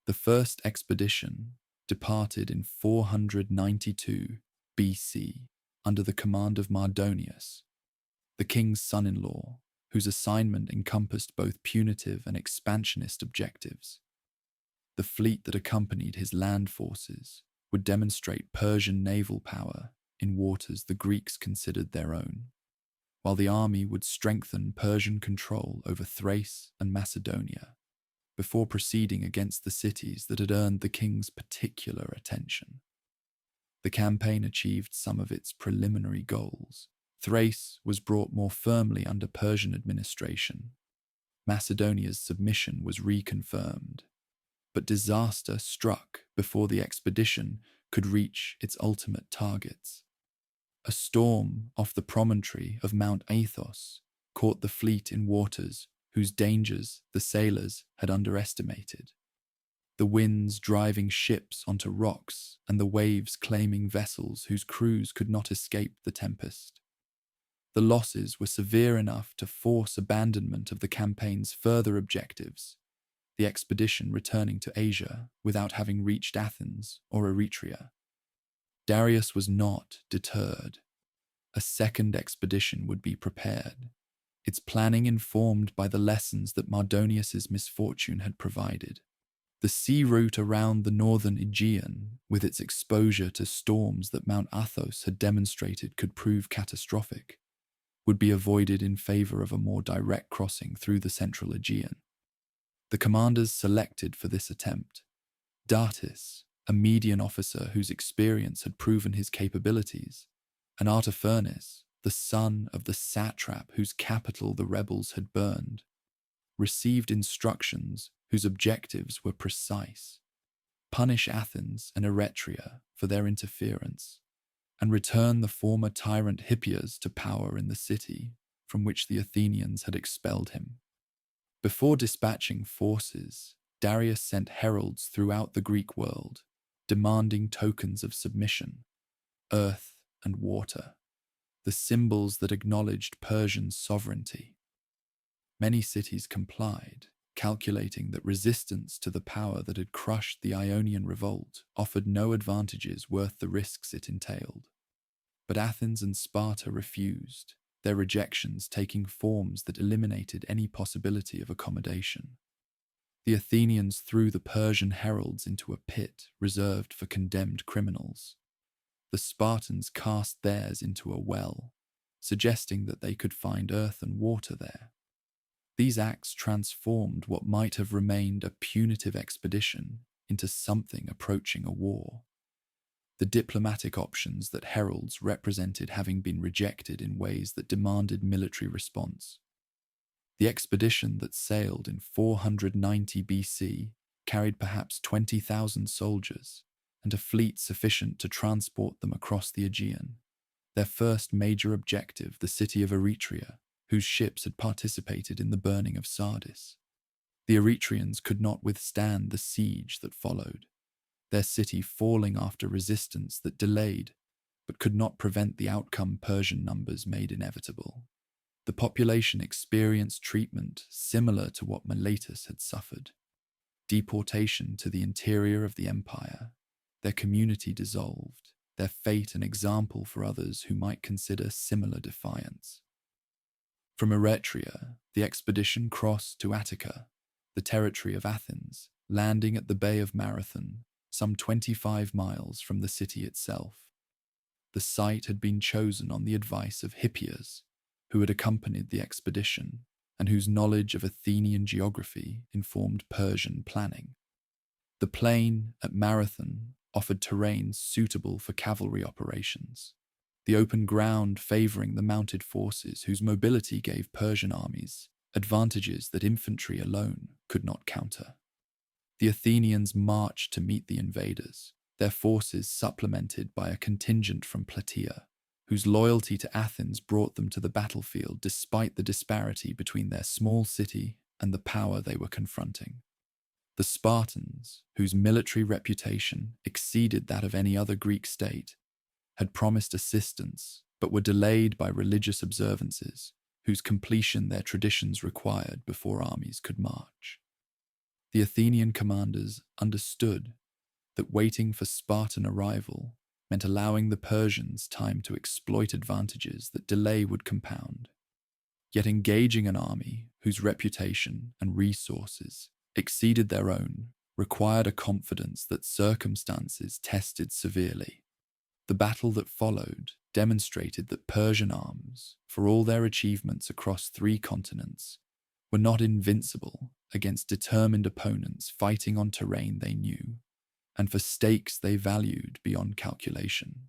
The first expedition departed in 492 BC under the command of Mardonius, the king's son-in-law, whose assignment encompassed both punitive and expansionist objectives. The fleet that accompanied his land forces would demonstrate Persian naval power in waters the Greeks considered their own, while the army would strengthen Persian control over Thrace and Macedonia before proceeding against the cities that had earned the king's particular attention. The campaign achieved some of its preliminary goals. Thrace was brought more firmly under Persian administration. Macedonia's submission was reconfirmed, but disaster struck before the expedition could reach its ultimate targets. A storm off the promontory of Mount Athos caught the fleet in waters whose dangers the sailors had underestimated. The winds driving ships onto rocks and the waves claiming vessels whose crews could not escape the tempest. The losses were severe enough to force abandonment of the campaign's further objectives, the expedition returning to Asia without having reached Athens or Eretria. Darius was not deterred. A second expedition would be prepared, its planning informed by the lessons that Mardonius's misfortune had provided. The sea route around the northern Aegean, with its exposure to storms that Mount Athos had demonstrated could prove catastrophic, would be avoided in favor of a more direct crossing through the central Aegean. The commanders selected for this attempt: Darius, a Median officer whose experience had proven his capabilities, and Artaphernus, the son of the satrap whose capital the rebels had burned, received instructions whose objectives were precise: punish Athens and Eretria for their interference, and return the former tyrant Hippias to power in the city from which the Athenians had expelled him. Before dispatching forces, Darius sent heralds throughout the Greek world, demanding tokens of submission: earth and water, the symbols that acknowledged Persian sovereignty. Many cities complied, calculating that resistance to the power that had crushed the Ionian revolt offered no advantages worth the risks it entailed. But Athens and Sparta refused, their rejections taking forms that eliminated any possibility of accommodation. The Athenians threw the Persian heralds into a pit reserved for condemned criminals. The Spartans cast theirs into a well, suggesting that they could find earth and water there. These acts transformed what might have remained a punitive expedition into something approaching a war. The diplomatic options that heralds represented having been rejected in ways that demanded military response. The expedition that sailed in 490 BC carried perhaps 20,000 soldiers and a fleet sufficient to transport them across the Aegean. Their first major objective, the city of Eretria, whose ships had participated in the burning of Sardis. The Eretrians could not withstand the siege that followed, their city falling after resistance that delayed but could not prevent the outcome Persian numbers made inevitable. The population experienced treatment similar to what Miletus had suffered: deportation to the interior of the empire, their community dissolved, their fate an example for others who might consider similar defiance. From Eretria, the expedition crossed to Attica, the territory of Athens, landing at the Bay of Marathon, some 25 miles from the city itself. The site had been chosen on the advice of Hippias, who had accompanied the expedition and whose knowledge of Athenian geography informed Persian planning. The plain at Marathon offered terrain suitable for cavalry operations, the open ground favouring the mounted forces whose mobility gave Persian armies advantages that infantry alone could not counter. The Athenians marched to meet the invaders, their forces supplemented by a contingent from Plataea, whose loyalty to Athens brought them to the battlefield despite the disparity between their small city and the power they were confronting. The Spartans, whose military reputation exceeded that of any other Greek state, had promised assistance but were delayed by religious observances, whose completion their traditions required before armies could march. The Athenian commanders understood that waiting for Spartan arrival meant allowing the Persians time to exploit advantages that delay would compound. Yet engaging an army whose reputation and resources exceeded their own required a confidence that circumstances tested severely. The battle that followed demonstrated that Persian arms, for all their achievements across 3 continents, were not invincible against determined opponents fighting on terrain they knew, and for stakes they valued beyond calculation.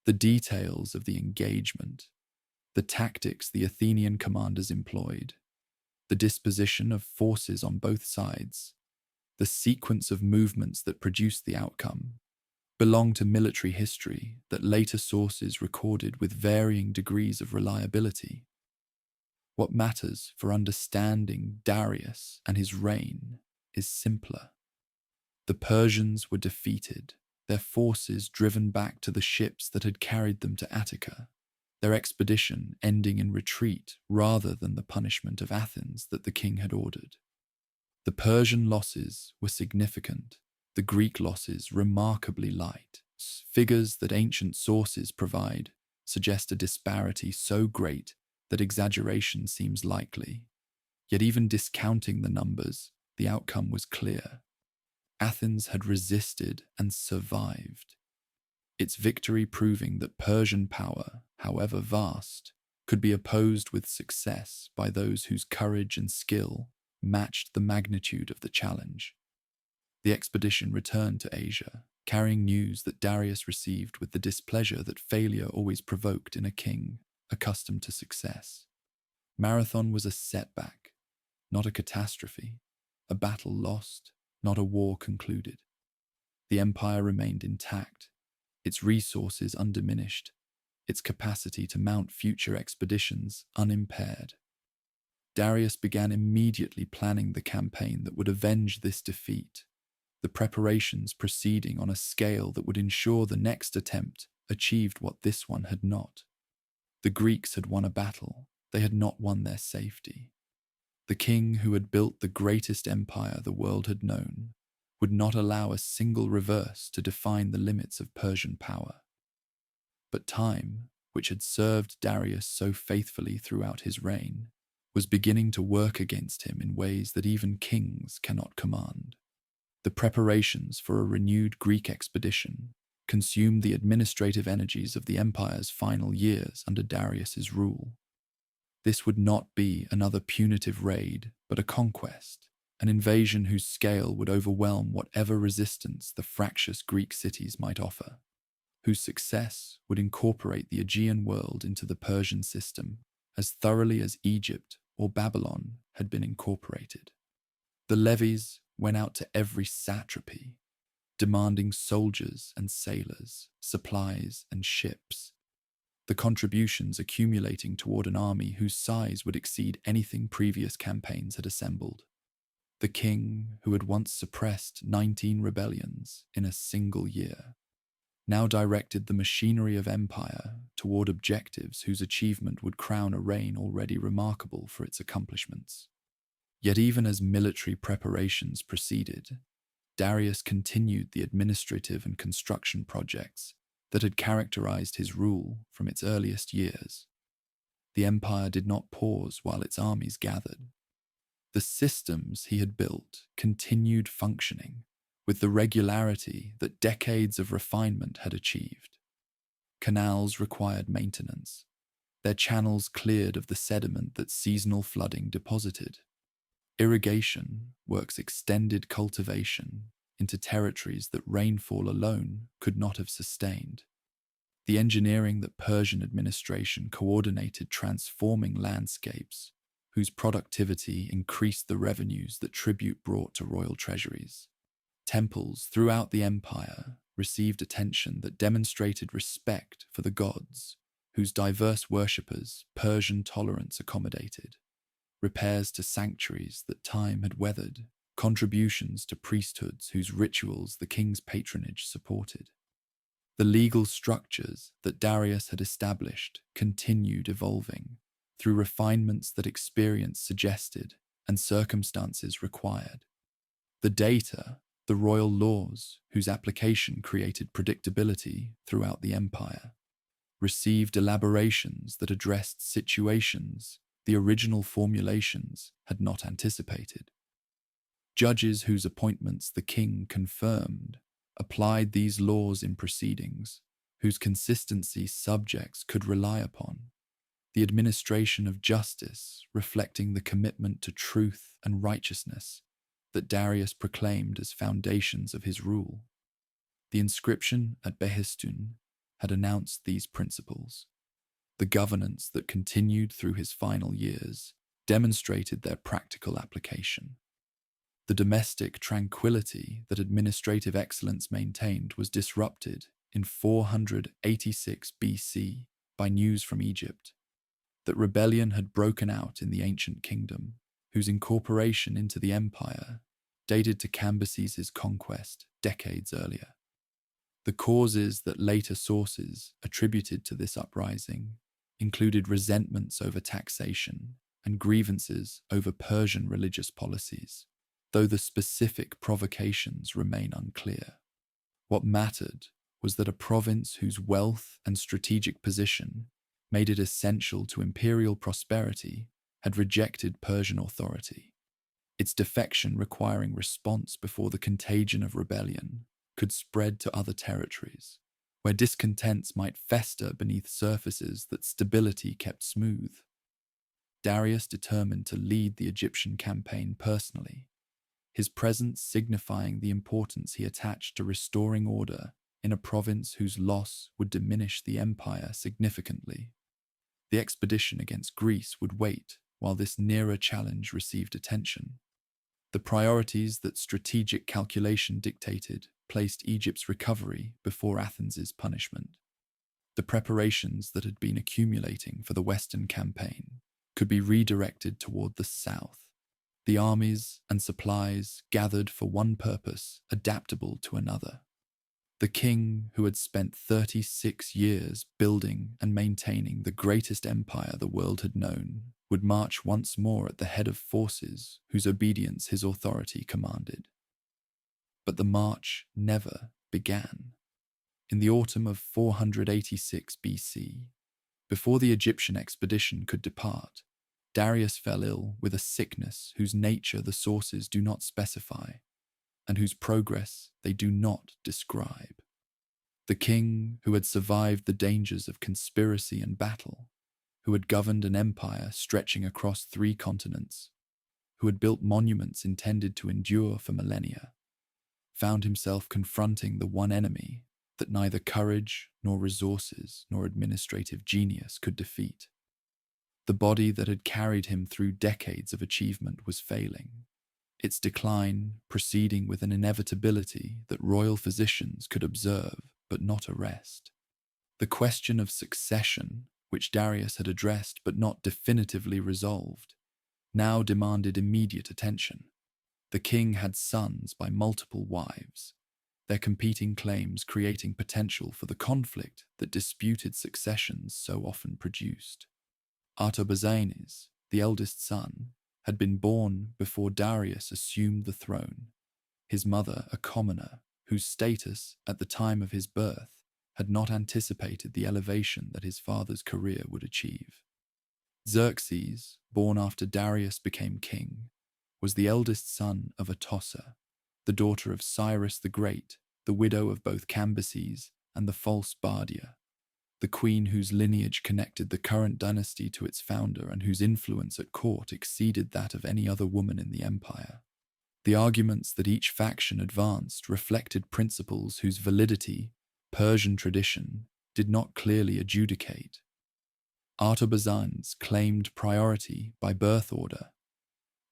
The details of the engagement, the tactics the Athenian commanders employed, the disposition of forces on both sides, the sequence of movements that produced the outcome, belong to military history that later sources recorded with varying degrees of reliability. What matters for understanding Darius and his reign is simpler. The Persians were defeated, their forces driven back to the ships that had carried them to Attica, their expedition ending in retreat rather than the punishment of Athens that the king had ordered. The Persian losses were significant, the Greek losses remarkably light. Figures that ancient sources provide suggest a disparity so great that exaggeration seems likely. Yet even discounting the numbers, the outcome was clear. Athens had resisted and survived, its victory proving that Persian power, however vast, could be opposed with success by those whose courage and skill matched the magnitude of the challenge. The expedition returned to Asia, carrying news that Darius received with the displeasure that failure always provoked in a king accustomed to success. Marathon was a setback, not a catastrophe, a battle lost, not a war concluded. The empire remained intact, its resources undiminished, its capacity to mount future expeditions unimpaired. Darius began immediately planning the campaign that would avenge this defeat, the preparations proceeding on a scale that would ensure the next attempt achieved what this one had not. The Greeks had won a battle, they had not won their safety. The king who had built the greatest empire the world had known would not allow a single reverse to define the limits of Persian power. But time, which had served Darius so faithfully throughout his reign, was beginning to work against him in ways that even kings cannot command. The preparations for a renewed Greek expedition consumed the administrative energies of the empire's final years under Darius's rule. This would not be another punitive raid, but a conquest, an invasion whose scale would overwhelm whatever resistance the fractious Greek cities might offer, whose success would incorporate the Aegean world into the Persian system as thoroughly as Egypt or Babylon had been incorporated. The levies went out to every satrapy, demanding soldiers and sailors, supplies and ships, the contributions accumulating toward an army whose size would exceed anything previous campaigns had assembled. The king, who had once suppressed 19 rebellions in a single year, now directed the machinery of empire toward objectives whose achievement would crown a reign already remarkable for its accomplishments. Yet even as military preparations proceeded, Darius continued the administrative and construction projects that had characterized his rule from its earliest years. The empire did not pause while its armies gathered. The systems he had built continued functioning with the regularity that decades of refinement had achieved. Canals required maintenance, their channels cleared of the sediment that seasonal flooding deposited. Irrigation works extended cultivation into territories that rainfall alone could not have sustained. The engineering that Persian administration coordinated transforming landscapes whose productivity increased the revenues that tribute brought to royal treasuries. Temples throughout the empire received attention that demonstrated respect for the gods, whose diverse worshippers Persian tolerance accommodated. Repairs to sanctuaries that time had weathered, contributions to priesthoods whose rituals the king's patronage supported. The legal structures that Darius had established continued evolving through refinements that experience suggested and circumstances required. The data, the royal laws, whose application created predictability throughout the empire, received elaborations that addressed situations the original formulations had not anticipated. Judges whose appointments the king confirmed applied these laws in proceedings, whose consistency subjects could rely upon. The administration of justice reflecting the commitment to truth and righteousness that Darius proclaimed as foundations of his rule. The inscription at Behistun had announced these principles. The governance that continued through his final years demonstrated their practical application. The domestic tranquility that administrative excellence maintained was disrupted in 486 BC by news from Egypt that rebellion had broken out in the ancient kingdom, whose incorporation into the empire dated to Cambyses' conquest decades earlier. The causes that later sources attributed to this uprising included resentments over taxation and grievances over Persian religious policies, though the specific provocations remain unclear. What mattered was that a province whose wealth and strategic position made it essential to imperial prosperity had rejected Persian authority. Its defection requiring response before the contagion of rebellion could spread to other territories, where discontents might fester beneath surfaces that stability kept smooth. Darius determined to lead the Egyptian campaign personally, his presence signifying the importance he attached to restoring order in a province whose loss would diminish the empire significantly. The expedition against Greece would wait while this nearer challenge received attention. The priorities that strategic calculation dictated placed Egypt's recovery before Athens's punishment. The preparations that had been accumulating for the Western campaign could be redirected toward the south. The armies and supplies gathered for one purpose, adaptable to another. The king, who had spent 36 years building and maintaining the greatest empire the world had known, would march once more at the head of forces whose obedience his authority commanded. But the march never began. In the autumn of 486 BC, before the Egyptian expedition could depart, Darius fell ill with a sickness whose nature the sources do not specify, and whose progress they do not describe. The king, who had survived the dangers of conspiracy and battle, who had governed an empire stretching across 3 continents, who had built monuments intended to endure for millennia, found himself confronting the one enemy that neither courage nor resources nor administrative genius could defeat. The body that had carried him through decades of achievement was failing, its decline proceeding with an inevitability that royal physicians could observe but not arrest. The question of succession, which Darius had addressed but not definitively resolved, now demanded immediate attention. The king had sons by multiple wives, their competing claims creating potential for the conflict that disputed successions so often produced. Artabazanes, the eldest son, had been born before Darius assumed the throne, his mother a commoner whose status at the time of his birth had not anticipated the elevation that his father's career would achieve. Xerxes, born after Darius became king, was the eldest son of Atossa, the daughter of Cyrus the Great, the widow of both Cambyses and the false Bardia, the queen whose lineage connected the current dynasty to its founder and whose influence at court exceeded that of any other woman in the empire. The arguments that each faction advanced reflected principles whose validity Persian tradition did not clearly adjudicate. Artabazanes claimed priority by birth order,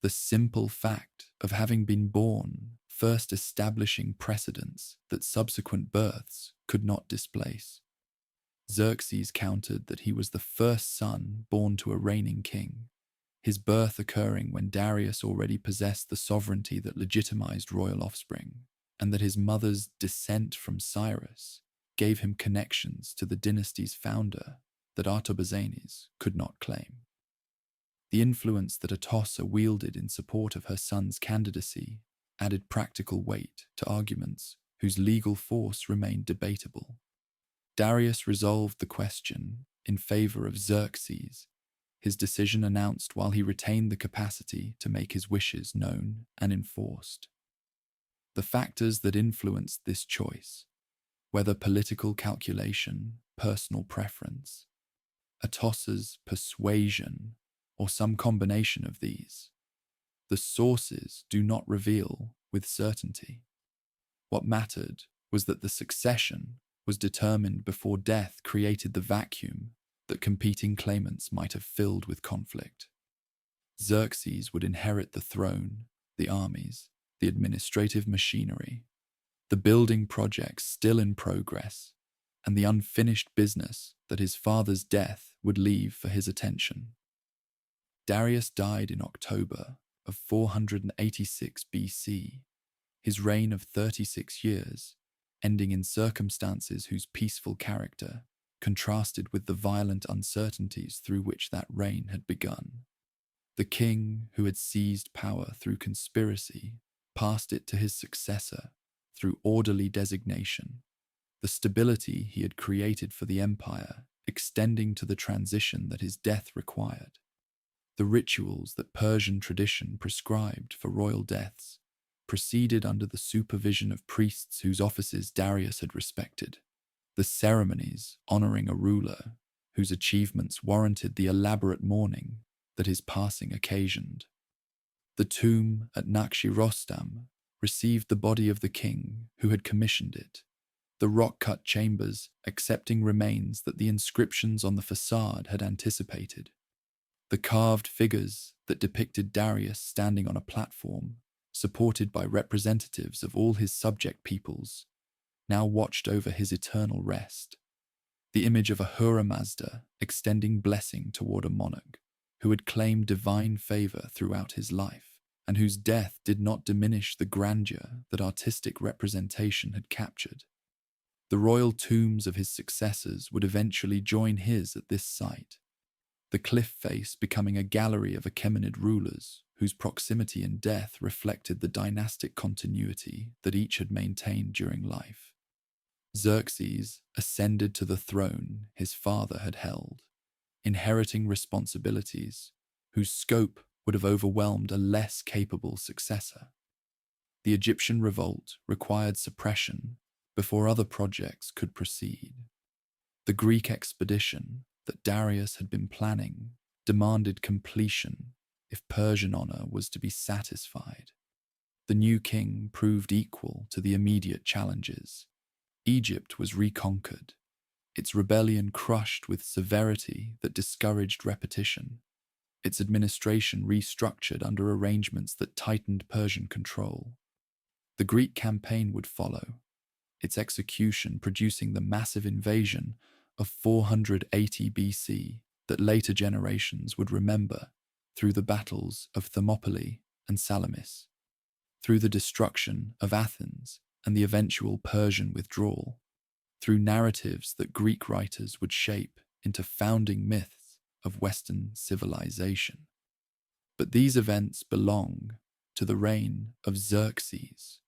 the simple fact of having been born first establishing precedents that subsequent births could not displace. Xerxes countered that he was the first son born to a reigning king, his birth occurring when Darius already possessed the sovereignty that legitimized royal offspring, and that his mother's descent from Cyrus gave him connections to the dynasty's founder that Artabazanes could not claim. The influence that Atossa wielded in support of her son's candidacy added practical weight to arguments whose legal force remained debatable. Darius resolved the question in favor of Xerxes, his decision announced while he retained the capacity to make his wishes known and enforced. The factors that influenced this choice, whether political calculation, personal preference, Atossa's persuasion, or some combination of these, the sources do not reveal with certainty. What mattered was that the succession was determined before death created the vacuum that competing claimants might have filled with conflict. Xerxes would inherit the throne, the armies, the administrative machinery, the building projects still in progress, and the unfinished business that his father's death would leave for his attention. Darius died in October of 486 BC, his reign of 36 years, ending in circumstances whose peaceful character contrasted with the violent uncertainties through which that reign had begun. The king, who had seized power through conspiracy, passed it to his successor through orderly designation, the stability he had created for the empire extending to the transition that his death required. The rituals that Persian tradition prescribed for royal deaths proceeded under the supervision of priests whose offices Darius had respected. The ceremonies honoring a ruler whose achievements warranted the elaborate mourning that his passing occasioned. The tomb at Nakshi-Rostam received the body of the king who had commissioned it, the rock-cut chambers accepting remains that the inscriptions on the facade had anticipated. The carved figures that depicted Darius standing on a platform, supported by representatives of all his subject peoples, now watched over his eternal rest. The image of Ahura Mazda extending blessing toward a monarch who had claimed divine favor throughout his life, and whose death did not diminish the grandeur that artistic representation had captured. The royal tombs of his successors would eventually join his at this site, the cliff face becoming a gallery of Achaemenid rulers whose proximity in death reflected the dynastic continuity that each had maintained during life. Xerxes ascended to the throne his father had held, inheriting responsibilities whose scope would have overwhelmed a less capable successor. The Egyptian revolt required suppression before other projects could proceed. The Greek expedition that Darius had been planning demanded completion if Persian honor was to be satisfied. The new king proved equal to the immediate challenges. Egypt was reconquered, its rebellion crushed with severity that discouraged repetition, its administration restructured under arrangements that tightened Persian control. The Greek campaign would follow, its execution producing the massive invasion of 480 BC that later generations would remember through the battles of Thermopylae and Salamis, through the destruction of Athens and the eventual Persian withdrawal, through narratives that Greek writers would shape into founding myths of Western civilization. But these events belong to the reign of Xerxes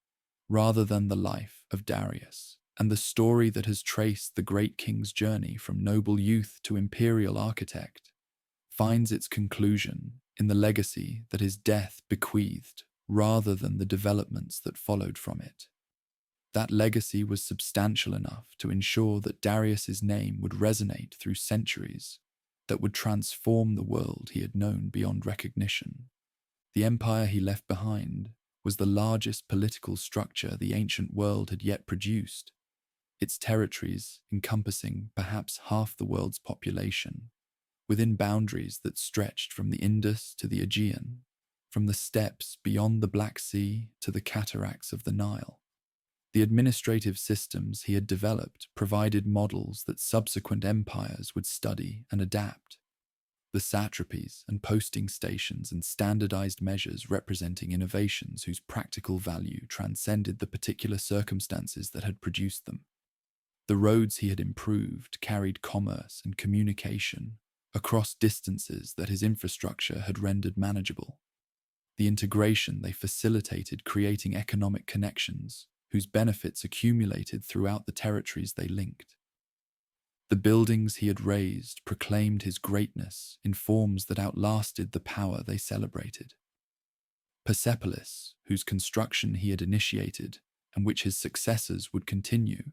rather than the life of Darius, and the story that has traced the great king's journey from noble youth to imperial architect finds its conclusion in the legacy that his death bequeathed rather than the developments that followed from it. That legacy was substantial enough to ensure that Darius's name would resonate through centuries, that would transform the world he had known beyond recognition. The empire he left behind was the largest political structure the ancient world had yet produced, its territories encompassing perhaps half the world's population, within boundaries that stretched from the Indus to the Aegean, from the steppes beyond the Black Sea to the cataracts of the Nile. The administrative systems he had developed provided models that subsequent empires would study and adapt. The satrapies and posting stations and standardized measures representing innovations whose practical value transcended the particular circumstances that had produced them. The roads he had improved carried commerce and communication across distances that his infrastructure had rendered manageable. The integration they facilitated creating economic connections whose benefits accumulated throughout the territories they linked. The buildings he had raised proclaimed his greatness in forms that outlasted the power they celebrated. Persepolis, whose construction he had initiated and which his successors would continue,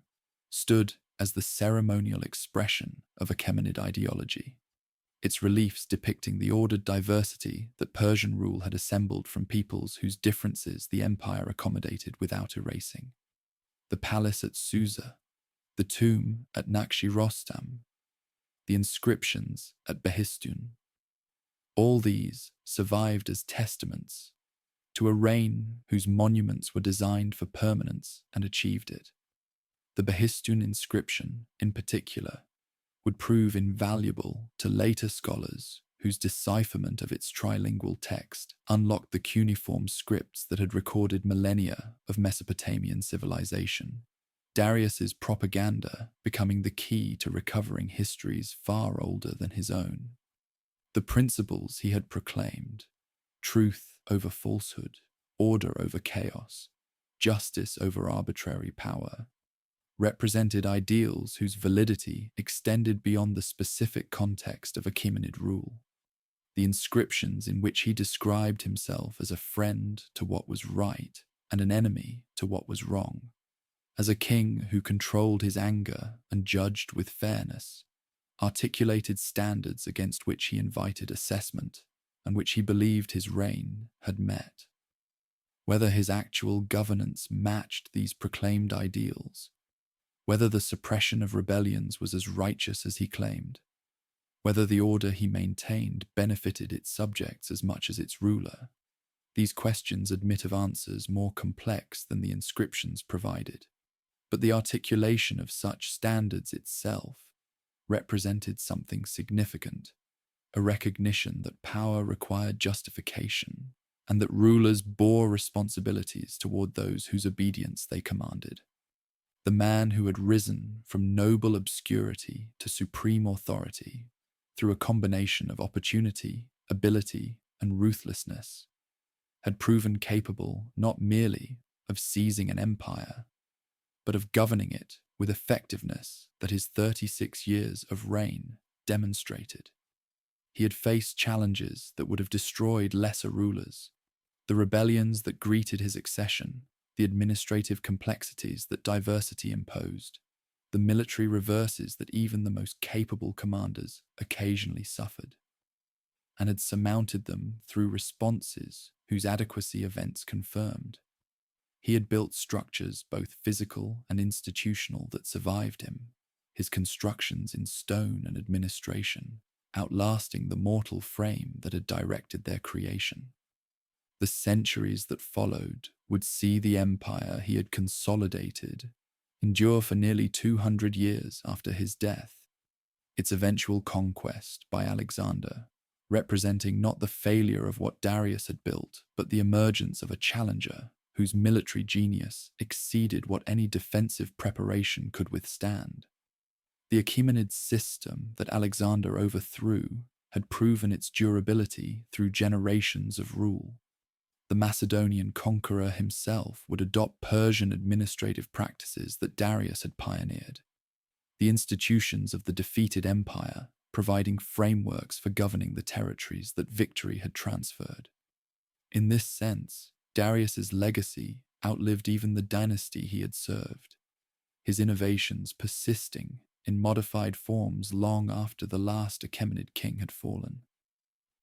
stood as the ceremonial expression of Achaemenid ideology, its reliefs depicting the ordered diversity that Persian rule had assembled from peoples whose differences the empire accommodated without erasing. The palace at Susa, the tomb at Nakshi-Rostam, the inscriptions at Behistun, all these survived as testaments to a reign whose monuments were designed for permanence and achieved it. The Behistun inscription, in particular, would prove invaluable to later scholars whose decipherment of its trilingual text unlocked the cuneiform scripts that had recorded millennia of Mesopotamian civilization. Darius's propaganda becoming the key to recovering histories far older than his own. The principles he had proclaimed, truth over falsehood, order over chaos, justice over arbitrary power, represented ideals whose validity extended beyond the specific context of Achaemenid rule. The inscriptions in which he described himself as a friend to what was right and an enemy to what was wrong, as a king who controlled his anger and judged with fairness, articulated standards against which he invited assessment and which he believed his reign had met. Whether his actual governance matched these proclaimed ideals, whether the suppression of rebellions was as righteous as he claimed, whether the order he maintained benefited its subjects as much as its ruler, these questions admit of answers more complex than the inscriptions provided. But the articulation of such standards itself represented something significant, a recognition that power required justification, and that rulers bore responsibilities toward those whose obedience they commanded. The man who had risen from noble obscurity to supreme authority through a combination of opportunity, ability, and ruthlessness had proven capable not merely of seizing an empire, but of governing it with effectiveness that his 36 years of reign demonstrated. He had faced challenges that would have destroyed lesser rulers, the rebellions that greeted his accession, the administrative complexities that diversity imposed, the military reverses that even the most capable commanders occasionally suffered, and had surmounted them through responses whose adequacy events confirmed. He had built structures, both physical and institutional, that survived him, his constructions in stone and administration, outlasting the mortal frame that had directed their creation. The centuries that followed would see the empire he had consolidated endure for nearly 200 years after his death, its eventual conquest by Alexander, representing not the failure of what Darius had built, but the emergence of a challenger whose military genius exceeded what any defensive preparation could withstand. The Achaemenid system that Alexander overthrew had proven its durability through generations of rule. The Macedonian conqueror himself would adopt Persian administrative practices that Darius had pioneered, the institutions of the defeated empire providing frameworks for governing the territories that victory had transferred. In this sense, Darius's legacy outlived even the dynasty he had served, his innovations persisting in modified forms long after the last Achaemenid king had fallen.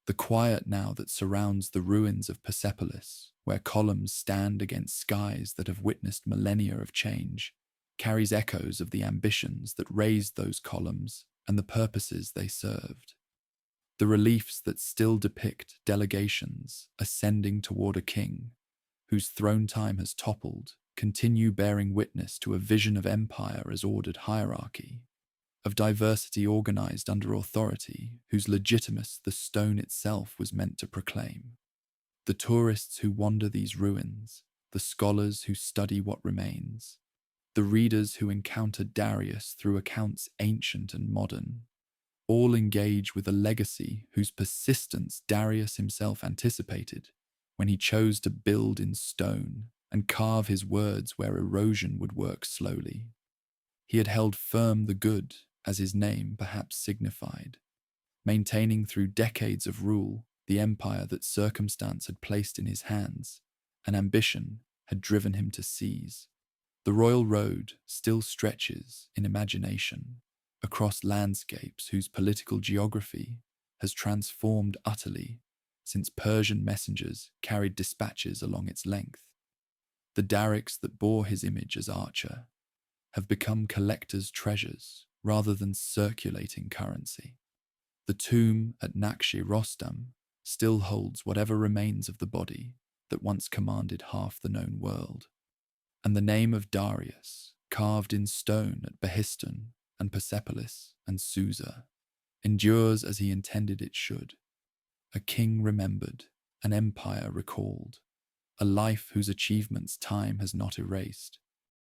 The quiet now that surrounds the ruins of Persepolis, where columns stand against skies that have witnessed millennia of change, carries echoes of the ambitions that raised those columns and the purposes they served. The reliefs that still depict delegations ascending toward a king whose throne time has toppled continue bearing witness to a vision of empire as ordered hierarchy, of diversity organized under authority whose legitimacy the stone itself was meant to proclaim. The tourists who wander these ruins, the scholars who study what remains, the readers who encounter Darius through accounts ancient and modern, all engage with a legacy whose persistence Darius himself anticipated when he chose to build in stone and carve his words where erosion would work slowly. He had held firm the good, as his name perhaps signified, maintaining through decades of rule the empire that circumstance had placed in his hands and ambition had driven him to seize. The royal road still stretches in imagination across landscapes whose political geography has transformed utterly since Persian messengers carried dispatches along its length. The Darics that bore his image as archer have become collectors' treasures rather than circulating currency. The tomb at Nakshi Rostam still holds whatever remains of the body that once commanded half the known world, and the name of Darius, carved in stone at Behistun and Persepolis and Susa, endures as he intended it should. A king remembered, an empire recalled, a life whose achievements time has not erased.